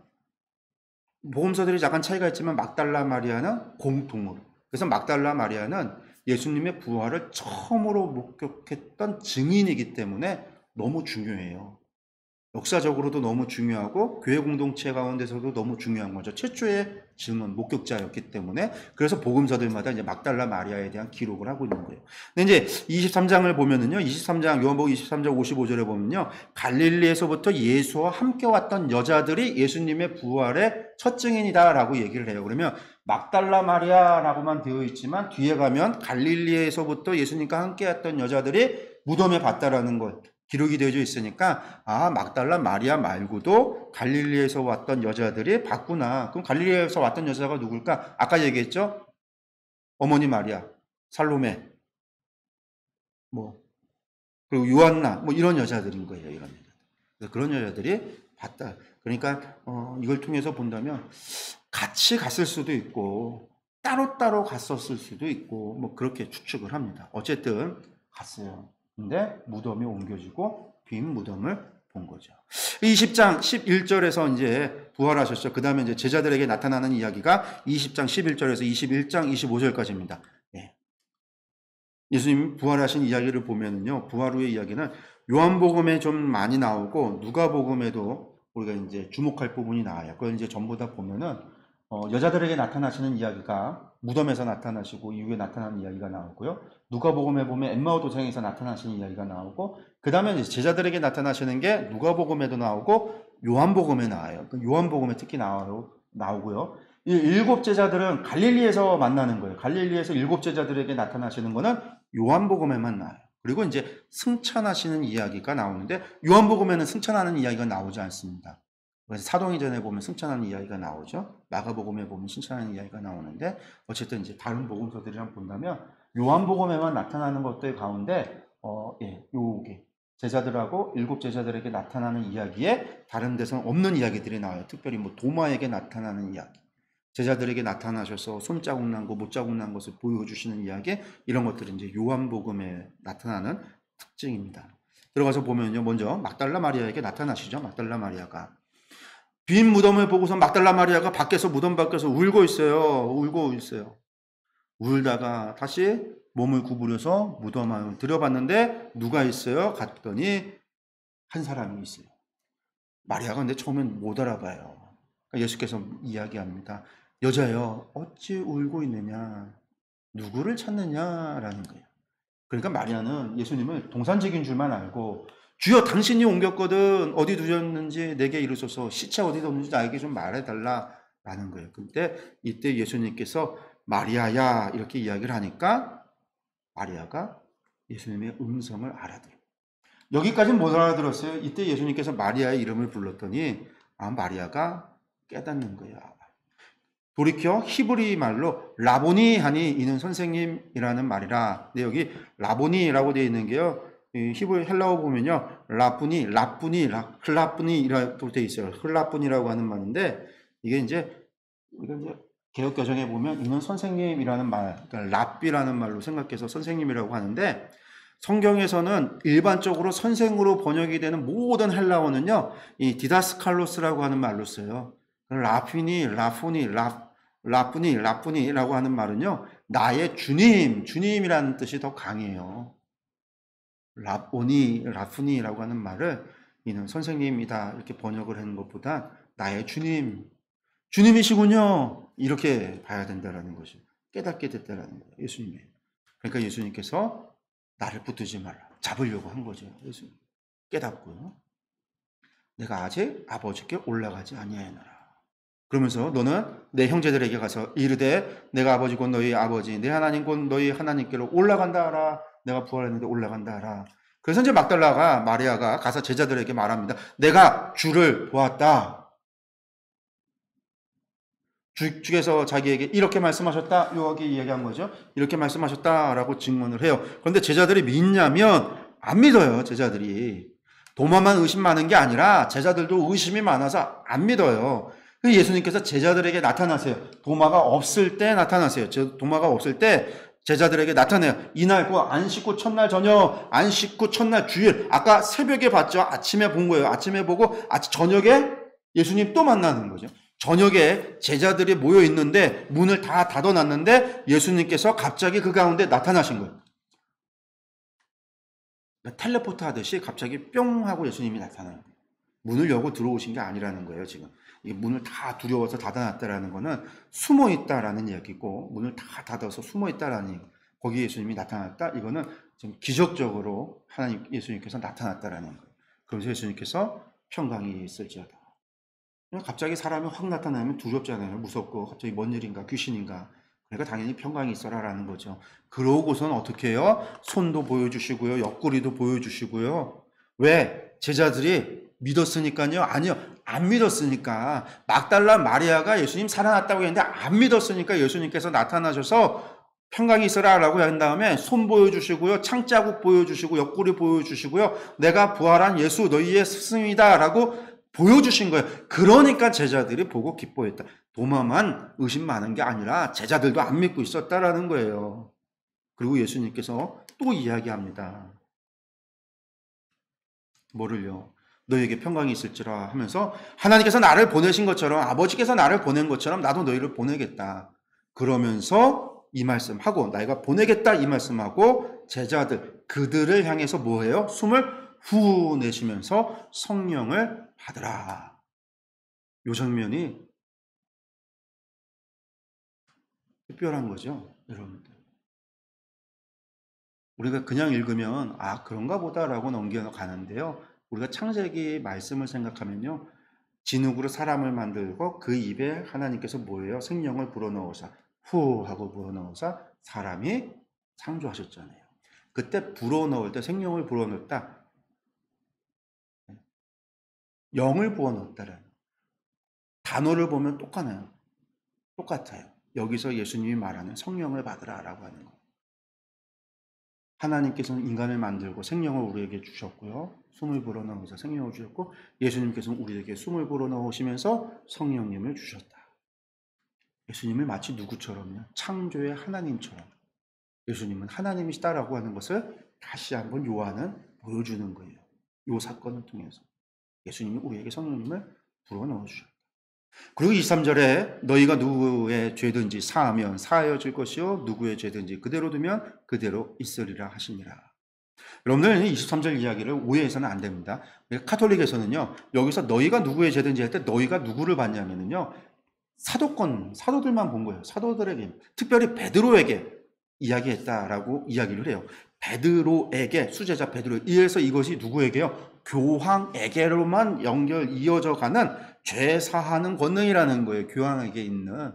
복음서들이 약간 차이가 있지만 막달라 마리아는 공통으로. 그래서 막달라 마리아는 예수님의 부활을 처음으로 목격했던 증인이기 때문에 너무 중요해요. 역사적으로도 너무 중요하고 교회 공동체 가운데서도 너무 중요한 거죠. 최초의 증언, 목격자였기 때문에 그래서 복음서들마다 이제 막달라 마리아에 대한 기록을 하고 있는 거예요. 근데 이제 23장을 보면은요, 23장 요한복음 23장 55절에 보면요, 갈릴리에서부터 예수와 함께 왔던 여자들이 예수님의 부활의 첫 증인이다라고 얘기를 해요. 그러면 막달라 마리아라고만 되어 있지만 뒤에 가면 갈릴리에서부터 예수님과 함께 왔던 여자들이 무덤에 봤다라는 것. 기록이 되어져 있으니까 막달라 마리아 말고도 갈릴리에서 왔던 여자들이 봤구나. 그럼 갈릴리에서 왔던 여자가 누굴까? 아까 얘기했죠? 어머니 마리아, 살로메, 그리고 요한나 이런 여자들인 거예요. 이런 여자들. 그래서 그런 여자들이 봤다. 그러니까 이걸 통해서 본다면 같이 갔을 수도 있고 따로따로 갔었을 수도 있고 뭐 그렇게 추측을 합니다. 어쨌든 갔어요. 근데 무덤이 옮겨지고 빈 무덤을 본 거죠. 20장 11절에서 이제 부활하셨죠. 그 다음에 이제 제자들에게 나타나는 이야기가 20장 11절에서 21장 25절까지입니다. 예. 예수님 부활하신 이야기를 보면은요, 부활 후의 이야기는 요한복음에 좀 많이 나오고 누가복음에도 우리가 이제 주목할 부분이 나와요. 그걸 이제 전부 다 보면은 여자들에게 나타나시는 이야기가 무덤에서 나타나시고 이후에 나타나는 이야기가 나오고요. 누가복음에 보면 엠마오 도상에서 나타나시는 이야기가 나오고 그 다음에 이제 제자들에게 나타나시는 게 누가복음에도 나오고 요한복음에 나와요. 요한복음에 특히 나오고요. 이 7 제자들은 갈릴리에서 만나는 거예요. 갈릴리에서 7 제자들에게 나타나시는 거는 요한복음에만 나와요. 그리고 이제 승천하시는 이야기가 나오는데 요한복음에는 승천하는 이야기가 나오지 않습니다. 그래서 사도행전에 보면 승천하는 이야기가 나오죠. 마가복음에 보면 승천하는 이야기가 나오는데 어쨌든 이제 다른 복음서들이랑 본다면 요한복음에만 나타나는 것들 가운데 요게 제자들하고 7 제자들에게 나타나는 이야기에 다른 데서는 없는 이야기들이 나와요. 특별히 뭐 도마에게 나타나는 이야기, 제자들에게 나타나셔서 손자국 난 거, 못자국 난 것을 보여주시는 이야기, 이런 것들이 이제 요한복음에 나타나는 특징입니다. 들어가서 보면요, 먼저 막달라 마리아에게 나타나시죠. 막달라 마리아가 빈 무덤을 보고서 막달라 마리아가 무덤 밖에서 울고 있어요. 울다가 다시 몸을 구부려서 무덤 안을 들여봤는데 누가 있어요? 갔더니 한 사람이 있어요. 마리아가 근데 처음엔 못 알아봐요. 예수께서 이야기합니다. 여자여, 어찌 울고 있느냐? 누구를 찾느냐라는 거예요. 그러니까 마리아는 예수님을 동산직인 줄만 알고 주여 당신이 옮겼거든 어디 두셨는지 내게 이르소서 시체 어디 뒀는지 나에게 좀 말해달라라는 거예요. 근데 이때 예수님께서 마리아야 이렇게 이야기를 하니까 마리아가 예수님의 음성을 알아들어요. 여기까지는 못 알아들었어요. 이때 예수님께서 마리아의 이름을 불렀더니 마리아가 깨닫는 거예요. 돌이켜 히브리 말로 라보니 하니 이는 선생님이라는 말이라. 근데 여기 라보니라고 되어 있는 게요. 히브리 헬라어 보면요. 흘라뿐이라고 되어 있어요. 흘라뿐이라고 하는 말인데 이게 이제 우리가 이제 개역 개정에 보면 이는 선생님이라는 말, 그러니까 랍비라는 말로 생각해서 선생님이라고 하는데 성경에서는 일반적으로 선생으로 번역이 되는 모든 헬라어는요. 이 디다스칼로스라고 하는 말로 써요. 라푸니라고 하는 말은요, 나의 주님이라는 뜻이 더 강해요. 라푸니라고 하는 말을 이는 선생님이다 이렇게 번역을 하는 것보다 나의 주님이시군요 이렇게 봐야 된다라는 것이 깨닫게 됐다라는 거예요. 예수님이. 그러니까 예수님께서 나를 붙들지 말라 잡으려고 한 거죠. 예수님 깨닫고요. 내가 아직 아버지께 올라가지 아니하였노라. 그러면서 너는 내 형제들에게 가서 이르되 내가 아버지 곧 너희 아버지 내 하나님 곧 너희 하나님께로 올라간다 하라. 내가 부활했는데 올라간다 하라. 그래서 이제 막달라가 마리아가 가서 제자들에게 말합니다. 내가 주를 보았다. 주께서 자기에게 이렇게 말씀하셨다. 여기 얘기한 거죠. 이렇게 말씀하셨다라고 증언을 해요. 그런데 제자들이 믿냐면 안 믿어요. 제자들이. 도마만 의심 많은 게 아니라 제자들도 의심이 많아서 안 믿어요. 예수님께서 제자들에게 나타나세요. 도마가 없을 때 나타나세요. 도마가 없을 때 제자들에게 나타내요. 이날 그 안식 후 첫날 저녁, 안식 후 첫날 주일. 아까 새벽에 봤죠. 아침에 본 거예요. 아침에 보고 저녁에 예수님 또 만나는 거죠. 저녁에 제자들이 모여 있는데 문을 다 닫아놨는데 예수님께서 갑자기 그 가운데 나타나신 거예요. 텔레포트 하듯이 갑자기 뿅 하고 예수님이 나타나는 거예요. 문을 열고 들어오신 게 아니라는 거예요. 지금 이 문을 다 두려워서 닫아놨다라는 거는 숨어 있다라는 얘기고 문을 다 닫아서 숨어 있다라는 얘기. 거기에 예수님이 나타났다. 이거는 좀 기적적으로 하나님 예수님께서 나타났다라는 거예요. 그래서 예수님께서 평강이 있을지어다. 갑자기 사람이 확 나타나면 두렵잖아요. 무섭고 갑자기 뭔 일인가 귀신인가. 그러니까 당연히 평강이 있어라라는 거죠. 그러고선 어떻게 해요? 손도 보여주시고요. 옆구리도 보여주시고요. 왜? 제자들이 믿었으니까요? 아니요. 안 믿었으니까. 막달라 마리아가 예수님 살아났다고 했는데 안 믿었으니까 예수님께서 나타나셔서 평강이 있어라라고 한 다음에 손 보여주시고요. 창자국 보여주시고 옆구리 보여주시고요. 내가 부활한 예수 너희의 스승이다라고 보여주신 거예요. 그러니까 제자들이 보고 기뻐했다. 도마만 의심 많은 게 아니라 제자들도 안 믿고 있었다라는 거예요. 그리고 예수님께서 또 이야기합니다. 뭐를요? 너에게 평강이 있을지라 하면서 하나님께서 나를 보내신 것처럼, 아버지께서 나를 보낸 것처럼 나도 너희를 보내겠다. 그러면서 이 말씀하고, 내가 보내겠다 이 말씀하고 제자들, 그들을 향해서 뭐예요? 숨을 후 내쉬면서 성령을 받으라. 이 장면이 특별한 거죠, 여러분들. 우리가 그냥 읽으면 아 그런가 보다라고 넘겨가는데요. 우리가 창세기 말씀을 생각하면요. 진흙으로 사람을 만들고 그 입에 하나님께서 뭐예요? 생명을 불어넣으사 후 하고 불어넣으사 사람이 창조하셨잖아요. 그때 불어넣을 때 생명을 불어넣었다. 영을 부어넣었다라는 단어를 보면 똑같아요. 여기서 예수님이 말하는 성령을 받으라라고 하는 거. 하나님께서는 인간을 만들고 생명을 우리에게 주셨고요. 숨을 불어넣으셔서 생명을 주셨고 예수님께서는 우리에게 숨을 불어넣으시면서 성령님을 주셨다. 예수님을 마치 누구처럼요? 창조의 하나님처럼. 예수님은 하나님이시다라고 하는 것을 다시 한번 요한은 보여주는 거예요. 이 사건을 통해서. 예수님이 우리에게 성령님을 불어넣어 주셨다. 그리고 23절에 너희가 누구의 죄든지 사하면 사하여질 것이요 누구의 죄든지 그대로 두면 그대로 있으리라 하시니라. 여러분들 23절 이야기를 오해해서는 안 됩니다. 카톨릭에서는요 여기서 너희가 누구의 죄든지 할 때 너희가 누구를 봤냐면요 사도들만 본 거예요. 사도들에게 특별히 베드로에게 이야기했다라고 이야기를 해요. 베드로에게 수제자 베드로 이래서 이것이 누구에게요? 교황에게로만 이어져 가는 죄 사하는 권능이라는 거예요. 교황에게 있는.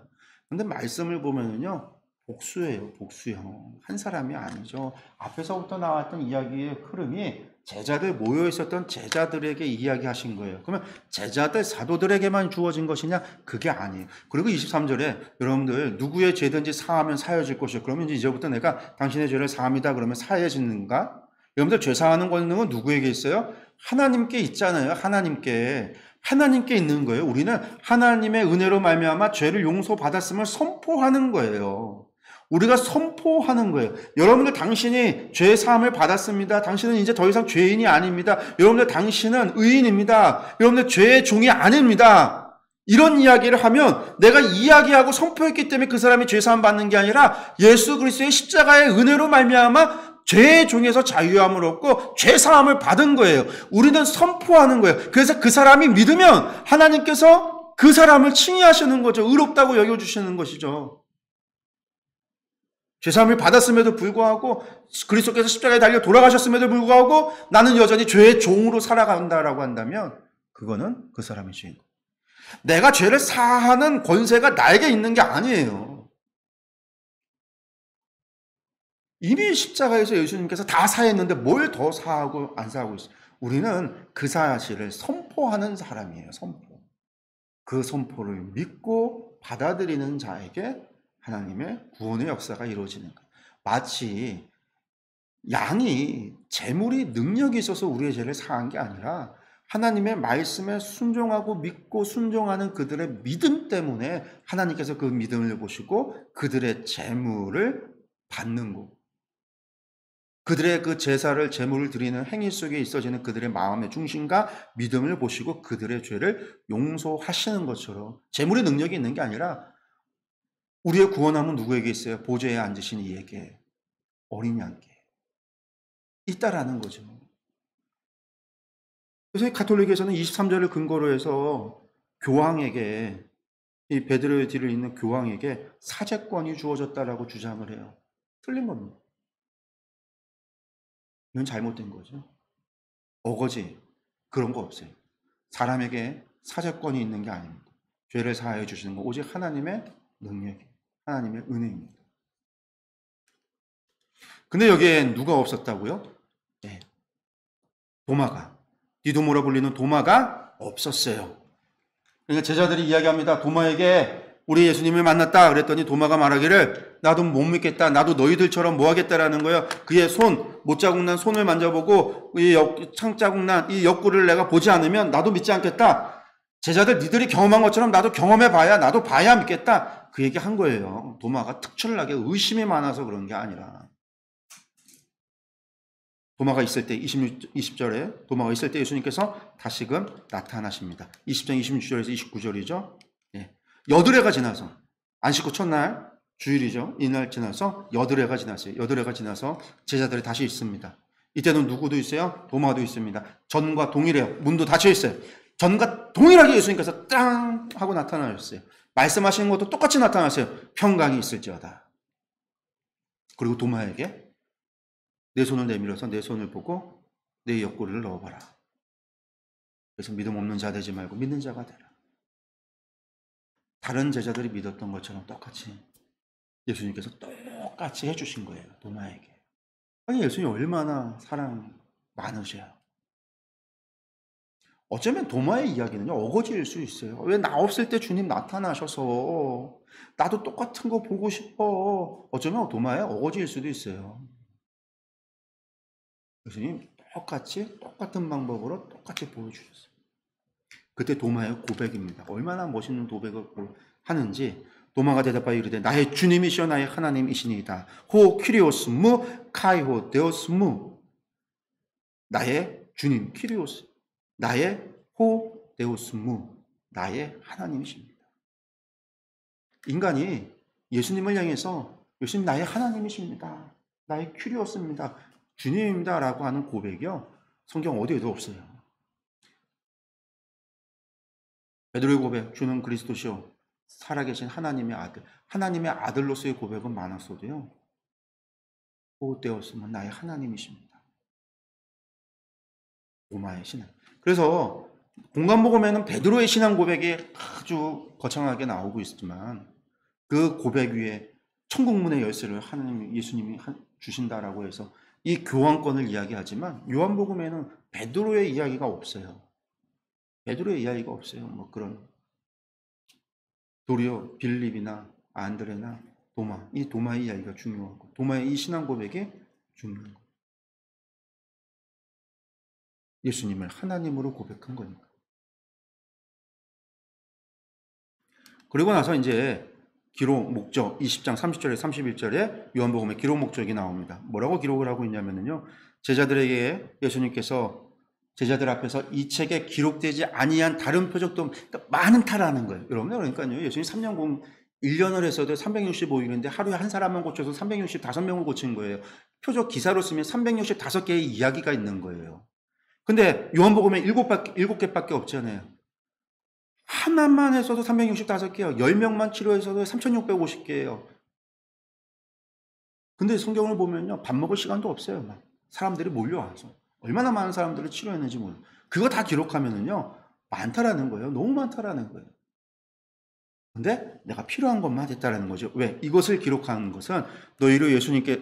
근데 말씀을 보면은요. 복수예요. 복수형. 한 사람이 아니죠. 앞에서부터 나왔던 이야기의 흐름이 제자들 모여 있었던 제자들에게 이야기하신 거예요. 그러면 제자들 사도들에게만 주어진 것이냐? 그게 아니에요. 그리고 23절에 여러분들 누구의 죄든지 사하면 사해질 것이요. 그러면 이제부터 내가 당신의 죄를 사합니다. 그러면 사해지는가? 여러분들 죄 사하는 권능은 누구에게 있어요? 하나님께 있잖아요. 하나님께 있는 거예요. 우리는 하나님의 은혜로 말미암아 죄를 용서받았음을 선포하는 거예요. 우리가 선포하는 거예요. 여러분들 당신이 죄 사함을 받았습니다. 당신은 이제 더 이상 죄인이 아닙니다. 여러분들 당신은 의인입니다. 여러분들 죄의 종이 아닙니다. 이런 이야기를 하면 내가 이야기하고 선포했기 때문에 그 사람이 죄 사함 받는 게 아니라 예수 그리스도의 십자가의 은혜로 말미암아 죄의 종에서 자유함을 얻고 죄 사함을 받은 거예요. 우리는 선포하는 거예요. 그래서 그 사람이 믿으면 하나님께서 그 사람을 칭의하시는 거죠. 의롭다고 여겨주시는 것이죠. 죄사함을 받았음에도 불구하고 그리스도께서 십자가에 달려 돌아가셨음에도 불구하고 나는 여전히 죄의 종으로 살아간다라고 한다면 그거는 그 사람의 죄인 거예요. 내가 죄를 사하는 권세가 나에게 있는 게 아니에요. 이미 십자가에서 예수님께서 다 사했는데 뭘 더 사하고 안 사하고 있어요. 우리는 그 사실을 선포하는 사람이에요. 선포. 그 선포를 믿고 받아들이는 자에게 하나님의 구원의 역사가 이루어지는 거예요. 마치 양이 재물이 능력이 있어서 우리의 죄를 사한 게 아니라 하나님의 말씀에 순종하고 믿고 순종하는 그들의 믿음 때문에 하나님께서 그 믿음을 보시고 그들의 재물을 받는 거. 그들의 그 제사를 재물을 드리는 행위 속에 있어지는 그들의 마음의 중심과 믿음을 보시고 그들의 죄를 용서하시는 것처럼 재물의 능력이 있는 게 아니라 우리의 구원함은 누구에게 있어요? 보좌에 앉으신 이에게, 어린 양께 있다라는 거죠. 그래서 가톨릭에서는 23절을 근거로 해서 교황에게, 이 베드로의 뒤를 잇는 교황에게 사제권이 주어졌다라고 주장을 해요. 틀린 겁니다. 이건 잘못된 거죠. 어거지 그런 거 없어요. 사람에게 사제권이 있는 게 아닙니다. 죄를 사하여 주시는 건 오직 하나님의 능력이에요. 하나님의 은혜입니다. 근데 여기에 누가 없었다고요? 네. 도마가, 디도모라 불리는 도마가 없었어요. 그러니까 제자들이 이야기합니다. 도마에게 우리 예수님을 만났다 그랬더니 도마가 말하기를 나도 못 믿겠다. 나도 너희들처럼 뭐 하겠다라는 거예요. 그의 못자국 난 손을 만져보고 창자국 난 이 옆구리를 내가 보지 않으면 나도 믿지 않겠다. 제자들 니들이 경험한 것처럼 나도 경험해봐야 나도 봐야 믿겠다. 그 얘기 한 거예요. 도마가 특출나게 의심이 많아서 그런 게 아니라. 도마가 있을 때 20절에 도마가 있을 때 예수님께서 다시금 나타나십니다. 20장 26절에서 29절이죠. 예. 여드레가 지나서 안식구 첫날 주일이죠. 이날 지나서 여드레가 지났어요. 여드레가 지나서 제자들이 다시 있습니다. 이때는 누구도 있어요? 도마도 있습니다. 전과 동일해요. 문도 닫혀 있어요. 전과 동일하게 예수님께서 땅 하고 나타나셨어요. 말씀하시는 것도 똑같이 나타났어요. 평강이 있을지어다. 그리고 도마에게 내 손을 내밀어서 내 손을 보고 내 옆구리를 넣어봐라. 그래서 믿음 없는 자 되지 말고 믿는 자가 되라. 다른 제자들이 믿었던 것처럼 똑같이 예수님께서 똑같이 해주신 거예요. 도마에게. 아니 예수님 얼마나 사랑 많으셔요. 어쩌면 도마의 이야기는요 어거지일 수 있어요. 왜 나 없을 때 주님 나타나셔서 나도 똑같은 거 보고 싶어. 어쩌면 도마의 어거지일 수도 있어요. 예수님 똑같은 방법으로 똑같이 보여주셨어요. 그때 도마의 고백입니다. 얼마나 멋있는 고백을 하는지. 도마가 대답하여 이르되 나의 주님이시여 나의 하나님이시니이다. 호 키리오스 무 카이호 데오스 무. 나의 주님 키리오스 나의 호 데오스 무 나의 하나님이십니다. 인간이 예수님을 향해서 예수님 나의 하나님이십니다. 나의 키리오스입니다. 주님입니다 라고 하는 고백이요 성경 어디에도 없어요. 베드로의 고백 주는 그리스도시요 살아계신 하나님의 아들. 하나님의 아들로서의 고백은 많았어도요 호되었으면 나의 하나님이십니다. 도마의 신앙. 그래서 공간복음에는 베드로의 신앙 고백이 아주 거창하게 나오고 있지만 그 고백 위에 천국문의 열쇠를 하나님 예수님이 주신다라고 해서 이 교환권을 이야기하지만 요한복음에는 베드로의 이야기가 없어요. 베드로의 이야기가 없어요. 뭐 그런 도리어 빌립이나 안드레나 도마, 이 도마의 이야기가 중요하고 도마의 이 신앙 고백이 중요한 거예요. 예수님을 하나님으로 고백한 거니까. 그리고 나서 이제 기록 목적 20장 30절에 31절에 요한복음의 기록 목적이 나옵니다. 뭐라고 기록을 하고 있냐면요. 제자들에게 예수님께서 제자들 앞에서 이 책에 기록되지 아니한 다른 표적도 그러니까 많은 타라는 거예요. 여러분 그러니까요. 예수님 3년 1년을 했어도 365일인데 하루에 한 사람만 고쳐서 365명을 고친 거예요. 표적 기사로 쓰면 365개의 이야기가 있는 거예요. 근데 요한복음에 7개밖에 없잖아요. 하나만 했어도 365개예요. 10명만 치료해서도 3650개예요. 근데 성경을 보면요. 밥 먹을 시간도 없어요. 막 사람들이 몰려와서. 얼마나 많은 사람들을 치료했는지 몰라요. 그거 다 기록하면은요. 많다라는 거예요. 너무 많다라는 거예요. 근데 내가 필요한 것만 했다라는 거죠. 왜? 이것을 기록하는 것은 너희로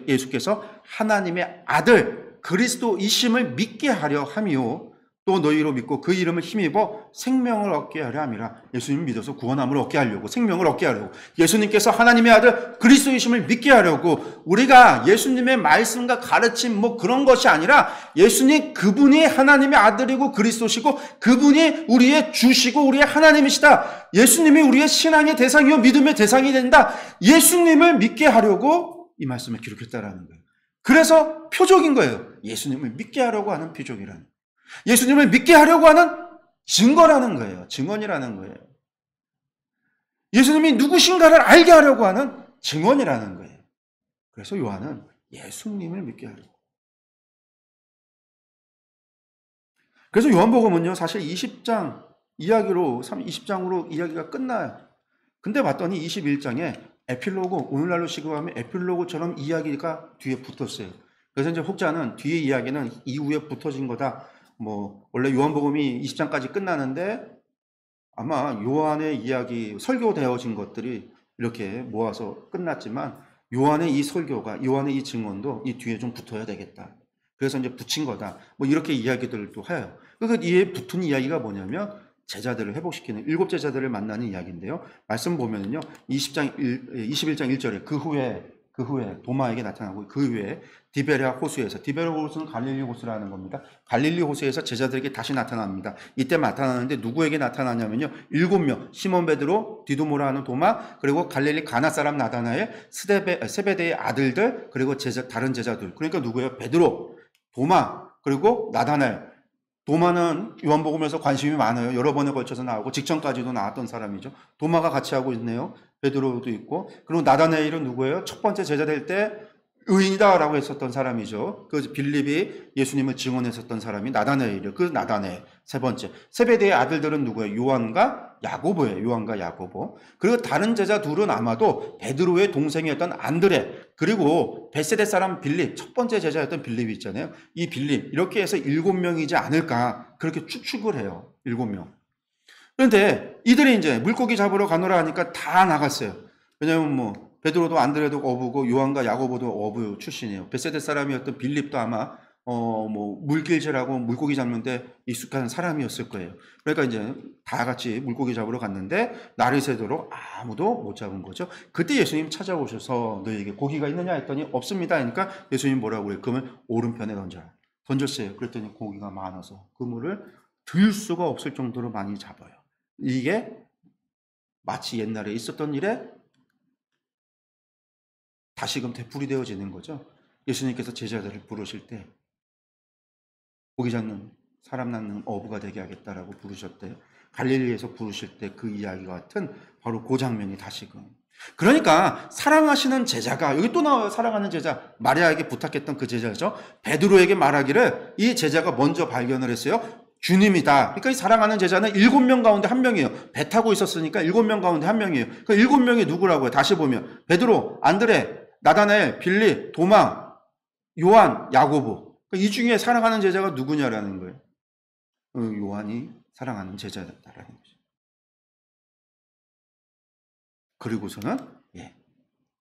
예수께서 하나님의 아들 그리스도이심을 믿게 하려 함이요. 또 너희로 믿고 그 이름을 힘입어 생명을 얻게 하려 함이라. 예수님 믿어서 구원함을 얻게 하려고 생명을 얻게 하려고 예수님께서 하나님의 아들 그리스도이심을 믿게 하려고 우리가 예수님의 말씀과 가르침 뭐 그런 것이 아니라 예수님 그분이 하나님의 아들이고 그리스도시고 그분이 우리의 주시고 우리의 하나님이시다. 예수님이 우리의 신앙의 대상이요 믿음의 대상이 된다. 예수님을 믿게 하려고 이 말씀을 기록했다라는 거예요. 그래서 표적인 거예요. 예수님을 믿게 하려고 하는 표적이라는 거예요. 예수님을 믿게 하려고 하는 증거라는 거예요. 증언이라는 거예요. 예수님이 누구신가를 알게 하려고 하는 증언이라는 거예요. 그래서 요한은 예수님을 믿게 하려고. 그래서 요한복음은요, 사실 20장 이야기로, 20장으로 이야기가 끝나요. 근데 봤더니 21장에 에필로그, 오늘날로 시급하면 에필로그처럼 이야기가 뒤에 붙었어요. 그래서 이제 혹자는 뒤에 이야기는 이후에 붙어진 거다. 뭐 원래 요한복음이 20장까지 끝나는데 아마 요한의 이야기 설교되어진 것들이 이렇게 모아서 끝났지만 요한의 이 설교가 요한의 이 증언도 이 뒤에 좀 붙어야 되겠다. 그래서 이제 붙인 거다. 뭐 이렇게 이야기들도 해요. 그 뒤에 붙은 이야기가 뭐냐면 제자들을 회복시키는 7 제자들을 만나는 이야기인데요. 말씀 보면은요. 21장 1절에 그 후에 도마에게 나타나고 그 후에 디베랴 호수에서, 디베랴 호수는 갈릴리 호수라는 겁니다. 갈릴리 호수에서 제자들에게 다시 나타납니다. 이때 나타나는데 누구에게 나타나냐면요. 7명, 시몬 베드로, 디두모라 하는 도마, 그리고 갈릴리 가나 사람 나다나엘, 세베대의 아들들, 그리고 다른 제자들. 그러니까 누구예요? 베드로, 도마, 그리고 나다나엘. 도마는 요한복음에서 관심이 많아요. 여러 번에 걸쳐서 나오고 직전까지도 나왔던 사람이죠. 도마가 같이 하고 있네요. 베드로도 있고. 그리고 나다나엘은 누구예요? 첫 번째 제자 될 때 의인이다라고 했었던 사람이죠. 그 빌립이 예수님을 증언했었던 사람이 나다나엘이에요. 그 나다나엘. 세 번째. 세베대의 아들들은 누구예요? 요한과 야고보예요. 요한과 야고보. 그리고 다른 제자 둘은 아마도 베드로의 동생이었던 안드레, 그리고 벳세대 사람 빌립, 첫 번째 제자였던 빌립이 있잖아요. 이 빌립, 이렇게 해서 7명이지 않을까, 그렇게 추측을 해요. 7명. 그런데 이들이 이제 물고기 잡으러 가노라 하니까 다 나갔어요. 왜냐면 베드로도 안드레도 어부고 요한과 야고보도 어부 출신이에요. 벳세대 사람이었던 빌립도 아마 물길질하고 물고기 잡는 데 익숙한 사람이었을 거예요. 그러니까 이제 다 같이 물고기 잡으러 갔는데 날이 새도록 아무도 못 잡은 거죠. 그때 예수님 찾아오셔서 너희에게 고기가 있느냐 했더니 없습니다. 그러니까 예수님 뭐라고 그래요? 그러면 오른편에 던져라. 던졌어요. 그랬더니 고기가 많아서 그물을 들 수가 없을 정도로 많이 잡아요. 이게 마치 옛날에 있었던 일에 다시금 되풀이되어지는 거죠. 예수님께서 제자들을 부르실 때 고기 잡는 사람 낳는 어부가 되게 하겠다라고 부르셨대요. 갈릴리에서 부르실 때 그 이야기와 같은 바로 그 장면이 다시금. 그러니까 사랑하시는 제자가, 여기 또 나와요. 사랑하는 제자, 마리아에게 부탁했던 그 제자죠. 베드로에게 말하기를 이 제자가 먼저 발견을 했어요. 주님이다. 그러니까 이 사랑하는 제자는 7명 가운데 1명이에요. 배 타고 있었으니까 7명 가운데 1명이에요. 그 7명이 누구라고요? 다시 보면 베드로, 안드레, 나다나엘, 빌립, 도마, 요한, 야고보. 이 중에 사랑하는 제자가 누구냐라는 거예요. 요한이 사랑하는 제자였다라는 거죠. 그리고서는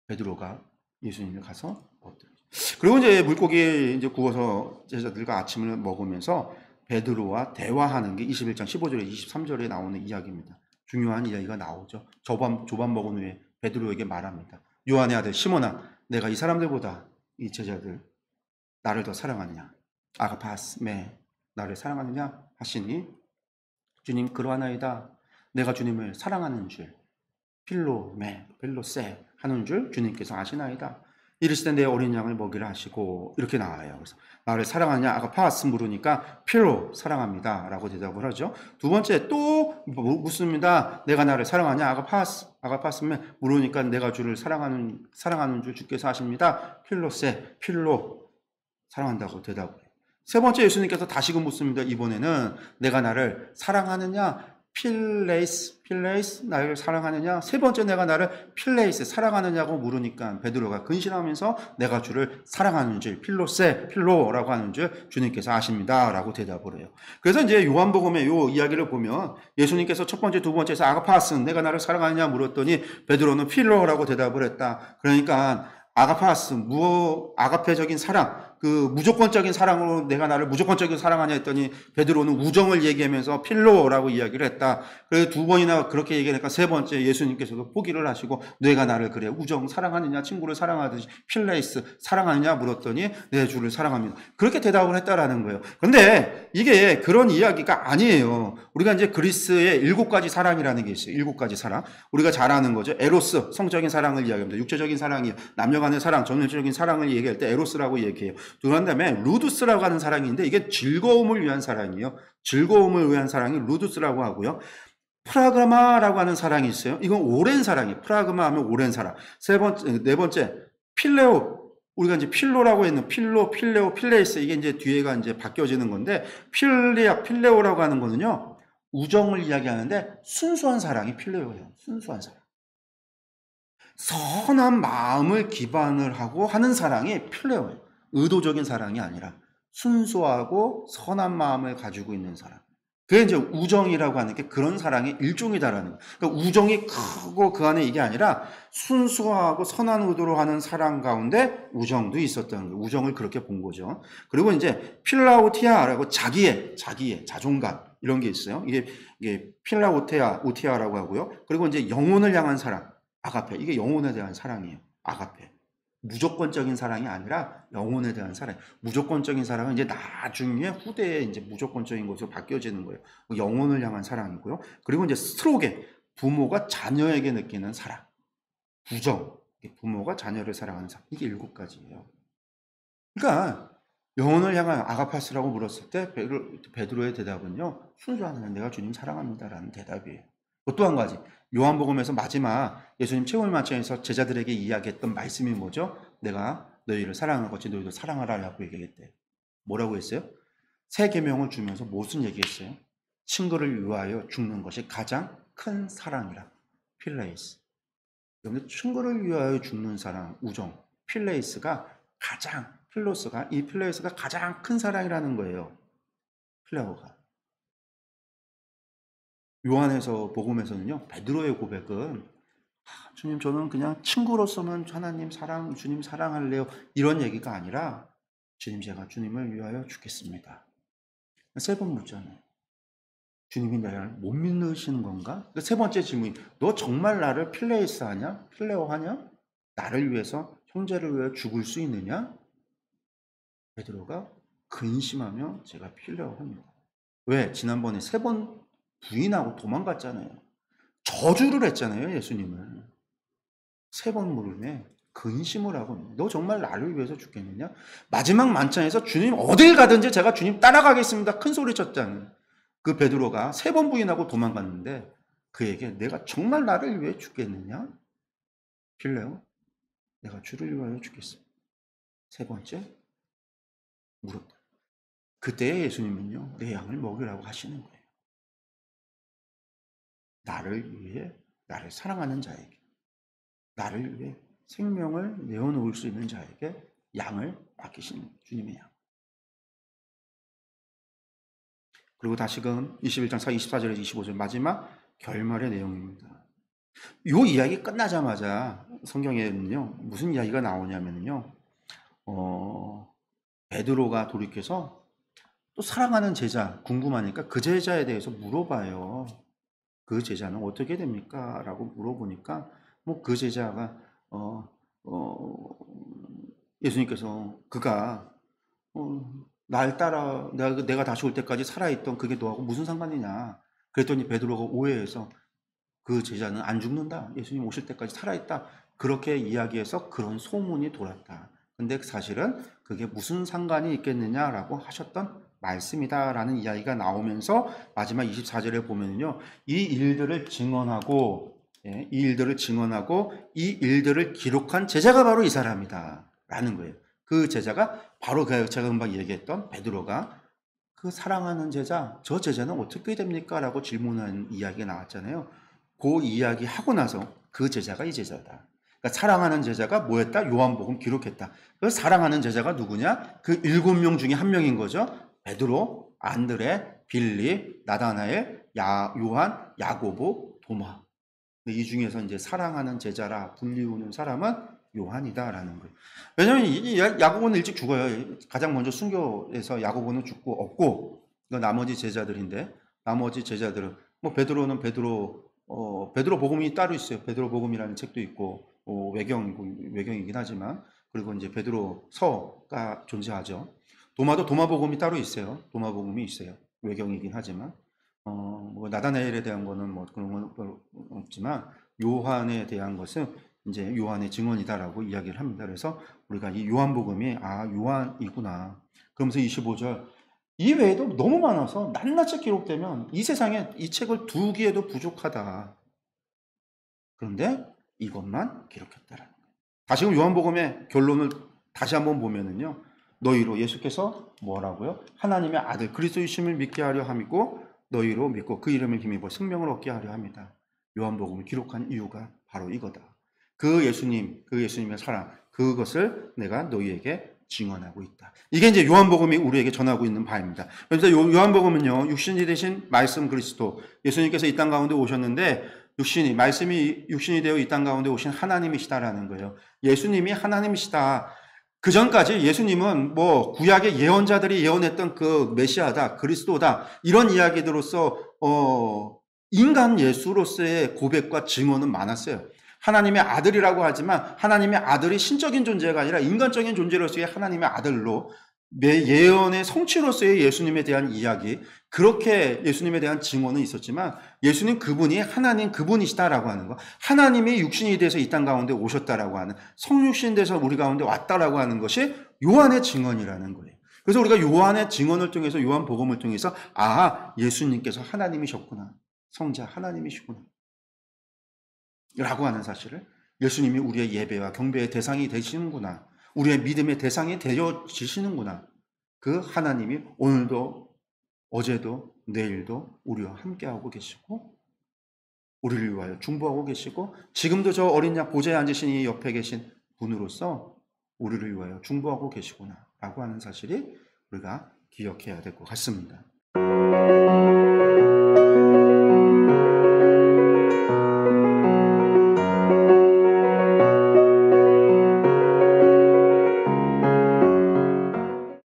베드로가 예수님을 가서 엎드리죠. 그리고 이제 물고기 이제 구워서 제자들과 아침을 먹으면서 베드로와 대화하는 게 21장 15절에 23절에 나오는 이야기입니다. 중요한 이야기가 나오죠. 조반 먹은 후에 베드로에게 말합니다. 요한의 아들 시몬아, 내가 이 사람들보다 이 제자들 나를 더 사랑하느냐? 아가파스 나를 사랑하느냐? 하시니 주님 그러하나이다. 내가 주님을 사랑하는 줄 필로세 하는 줄 주님께서 아시나이다. 이르시되 내 어린 양을 먹이라 하시고 이렇게 나와요. 그래서 나를 사랑하냐? 아가파스 물으니까 필로 사랑합니다 라고 대답을 하죠. 두 번째 또 묻습니다. 내가 나를 사랑하냐? 아가파스 물으니까 내가 주를 사랑하는 줄 주께서 아십니다. 필로 사랑한다고 대답을 해요. 세 번째 예수님께서 다시금 묻습니다. 이번에는 내가 나를 사랑하느냐? 필레이스 나를 사랑하느냐? 세 번째 내가 나를 필레이스 사랑하느냐고 물으니까 베드로가 근신하면서 내가 주를 사랑하는 줄 필로라고 하는 줄 주님께서 아십니다 라고 대답을 해요. 그래서 이제 요한복음의 요 이야기를 보면 예수님께서 첫 번째 두 번째에서 아가파스 내가 나를 사랑하느냐 물었더니 베드로는 필로라고 대답을 했다. 그러니까 아가파스 아가페적인 사랑, 그 무조건적인 사랑으로 내가 나를 무조건적인 사랑하냐 했더니 베드로는 우정을 얘기하면서 필로라고 이야기를 했다. 그래서 두 번이나 그렇게 얘기하니까 세 번째 예수님께서도 포기를 하시고 내가 나를 그래 우정 사랑하느냐 친구를 사랑하듯이 필레이스 사랑하느냐 물었더니 내 주를 사랑합니다. 그렇게 대답을 했다라는 거예요. 그런데 이게 그런 이야기가 아니에요. 우리가 이제 그리스의 7가지 사랑이라는 게 있어요. 7가지 사랑. 우리가 잘 아는 거죠. 에로스 성적인 사랑을 이야기합니다. 육체적인 사랑이 남녀 간의 사랑, 전형적인 사랑을 얘기할 때 에로스라고 얘기해요. 그런 다음에 루두스라고 하는 사랑이 있는데 이게 즐거움을 위한 사랑이에요. 즐거움을 위한 사랑이 루두스라고 하고요. 프라그마라고 하는 사랑이 있어요. 이건 오랜 사랑이에요. 프라그마 하면 오랜 사랑. 네 번째 필레오. 우리가 이제 필로라고 했는 필레오, 필레이스 이게 이제 뒤에가 이제 바뀌어지는 건데 필레오라고 하는 거는요. 우정을 이야기하는데 순수한 사랑이 필레오예요. 순수한 사랑. 선한 마음을 기반을 하고 하는 사랑이 필레오예요. 의도적인 사랑이 아니라 순수하고 선한 마음을 가지고 있는 사랑. 그게 이제 우정이라고 하는 게 그런 사랑의 일종이다라는 거예요. 그러니까 우정이 크고 그 안에 이게 아니라 순수하고 선한 의도로 하는 사랑 가운데 우정도 있었다는 거예요. 우정을 그렇게 본 거죠. 그리고 이제 필라우티아라고 자기의 자존감. 이런 게 있어요. 이게 필라 오테아라고 하고요. 그리고 이제 영혼을 향한 사랑, 아가페. 이게 영혼에 대한 사랑이에요. 아가페. 무조건적인 사랑이 아니라 영혼에 대한 사랑. 무조건적인 사랑은 이제 나중에 후대에 이제 무조건적인 것으로 바뀌어지는 거예요. 영혼을 향한 사랑이고요. 그리고 이제 스트로게, 부모가 자녀에게 느끼는 사랑. 부정, 부모가 자녀를 사랑하는 사랑. 이게 7가지예요. 그러니까 영혼을 향한 아가파스라고 물었을 때 베드로의 대답은요. 순수한 내가 주님 사랑합니다라는 대답이에요. 또 한 가지, 요한복음에서 마지막 예수님 최후의 만찬에서 제자들에게 이야기했던 말씀이 뭐죠? 내가 너희를 사랑하는 것이 너희도 사랑하라라고 얘기했대요. 뭐라고 했어요? 새 계명을 주면서 무슨 얘기했어요? 친구를 위하여 죽는 것이 가장 큰 사랑이라. 필레이스. 그런데 친구를 위하여 죽는 사랑, 우정, 필레이스가 이 필레이스가 가장 큰 사랑이라는 거예요. 필레오가. 요한에서 복음에서는요, 베드로의 고백은 주님 저는 그냥 친구로서만 주님 사랑할래요. 이런 얘기가 아니라 주님 제가 주님을 위하여 죽겠습니다. 3번 묻잖아요. 주님이 나를 못 믿으시는 건가? 3번째 질문이 너 정말 나를 필레이스 하냐? 필레오 하냐? 나를 위해서 형제를 위해 죽을 수 있느냐? 베드로가 근심하며 제가 필레오 합니다. 왜? 지난번에 3번 부인하고 도망갔잖아요. 저주를 했잖아요, 예수님을. 3번 물음에 근심을 하고 너 정말 나를 위해서 죽겠느냐? 마지막 만찬에서 주님 어딜 가든지 제가 주님 따라가겠습니다. 큰 소리 쳤잖아요. 그 베드로가 3번 부인하고 도망갔는데 그에게 내가 정말 나를 위해 죽겠느냐? 필레오, 내가 주를 위하여 죽겠습니다. 3번째 물었다. 그때 예수님은요, 내 양을 먹이라고 하시는 거예요. 나를 위해, 나를 사랑하는 자에게, 나를 위해 생명을 내어놓을 수 있는 자에게 양을 맡기시는 주님의 양. 그리고 다시금 21장 24절에서 25절 마지막 결말의 내용입니다. 이 이야기 끝나자마자 성경에는요, 무슨 이야기가 나오냐면요, 베드로가 돌이켜서 또 사랑하는 제자 궁금하니까 그 제자에 대해서 물어봐요. 그 제자는 어떻게 됩니까? 라고 물어보니까 뭐 그 제자가 예수님께서 그가 날 따라 내가 다시 올 때까지 살아있던 그게 너하고 무슨 상관이냐? 그랬더니 베드로가 오해해서 그 제자는 안 죽는다. 예수님 오실 때까지 살아있다. 그렇게 이야기해서 그런 소문이 돌았다. 근데 사실은 그게 무슨 상관이 있겠느냐라고 하셨던 말씀이다라는 이야기가 나오면서 마지막 24절에 보면요, 이 일들을 증언하고 이 일들을 기록한 제자가 바로 이 사람이다라는 거예요. 그 제자가 바로 제가 금방 얘기했던 베드로가 그 사랑하는 제자, 저 제자는 어떻게 됩니까? 라고 질문한 이야기가 나왔잖아요. 그 이야기 하고 나서 그 제자가 이 제자다. 그러니까 사랑하는 제자가 뭐였다? 요한복음 기록했다. 그 사랑하는 제자가 누구냐? 그 7명 중에 한 명인 거죠. 베드로, 안드레, 빌립, 나다나엘, 요한, 야고보, 도마. 이 중에서 이제 사랑하는 제자라 불리우는 사람은 요한이다라는 거예요. 왜냐하면 이 야고보는 일찍 죽어요. 가장 먼저 순교해서 야고보는 죽고 없고, 나머지 제자들인데, 나머지 제자들은 뭐 베드로는 베드로 복음이 따로 있어요. 베드로 복음이라는 책도 있고 외경이긴 하지만, 그리고 이제 베드로 서가 존재하죠. 도마도 도마 복음이 따로 있어요. 도마 복음이 있어요. 외경이긴 하지만. 뭐 나다나엘에 대한 거는 뭐 그런 건 없지만 요한에 대한 것은 이제 요한의 증언이다라고 이야기를 합니다. 그래서 우리가 이 요한복음이 요한이구나. 그러면서 25절 이 외에도 너무 많아서 낱낱이 기록되면 이 세상에 이 책을 두기에도 부족하다. 그런데 이것만 기록했다라는 거예요. 다시금 요한복음의 결론을 다시 한번 보면은요, 너희로 예수께서 뭐라고요? 하나님의 아들 그리스도이심을 믿게 하려 함이고 너희로 믿고 그 이름을 힘입어 생명을 얻게 하려 합니다. 요한복음을 기록한 이유가 바로 이거다. 그 예수님의 사랑, 그것을 내가 너희에게 증언하고 있다. 이게 이제 요한복음이 우리에게 전하고 있는 바입니다. 그래서 요한복음은요, 육신이 되신 말씀 그리스도, 예수님께서 이 땅 가운데 오셨는데 말씀이 육신이 되어 이 땅 가운데 오신 하나님이시다라는 거예요. 예수님이 하나님이시다. 그 전까지 예수님은 뭐 구약의 예언자들이 예언했던 그 메시아다, 그리스도다 이런 이야기들로서 인간 예수로서의 고백과 증언은 많았어요. 하나님의 아들이라고 하지만 하나님의 아들이 신적인 존재가 아니라 인간적인 존재로서의 하나님의 아들로 예언의 성취로서의 예수님에 대한 이야기, 그렇게 예수님에 대한 증언은 있었지만 예수님 그분이 하나님 그분이시다라고 하는 거, 하나님이 육신이 돼서 이 땅 가운데 오셨다라고 하는, 성육신 돼서 우리 가운데 왔다라고 하는 것이 요한의 증언이라는 거예요. 그래서 우리가 요한의 증언을 통해서, 요한복음을 통해서 예수님께서 하나님이셨구나, 성자 하나님이시구나 라고 하는 사실을, 예수님이 우리의 예배와 경배의 대상이 되시는구나, 우리의 믿음의 대상이 되어지시는구나, 그 하나님이 오늘도 어제도 내일도 우리와 함께하고 계시고 우리를 위하여 중보하고 계시고 지금도 저 어린 양 보좌에 앉으신 이 옆에 계신 분으로서 우리를 위하여 중보하고 계시구나 라고 하는 사실이 우리가 기억해야 될 것 같습니다.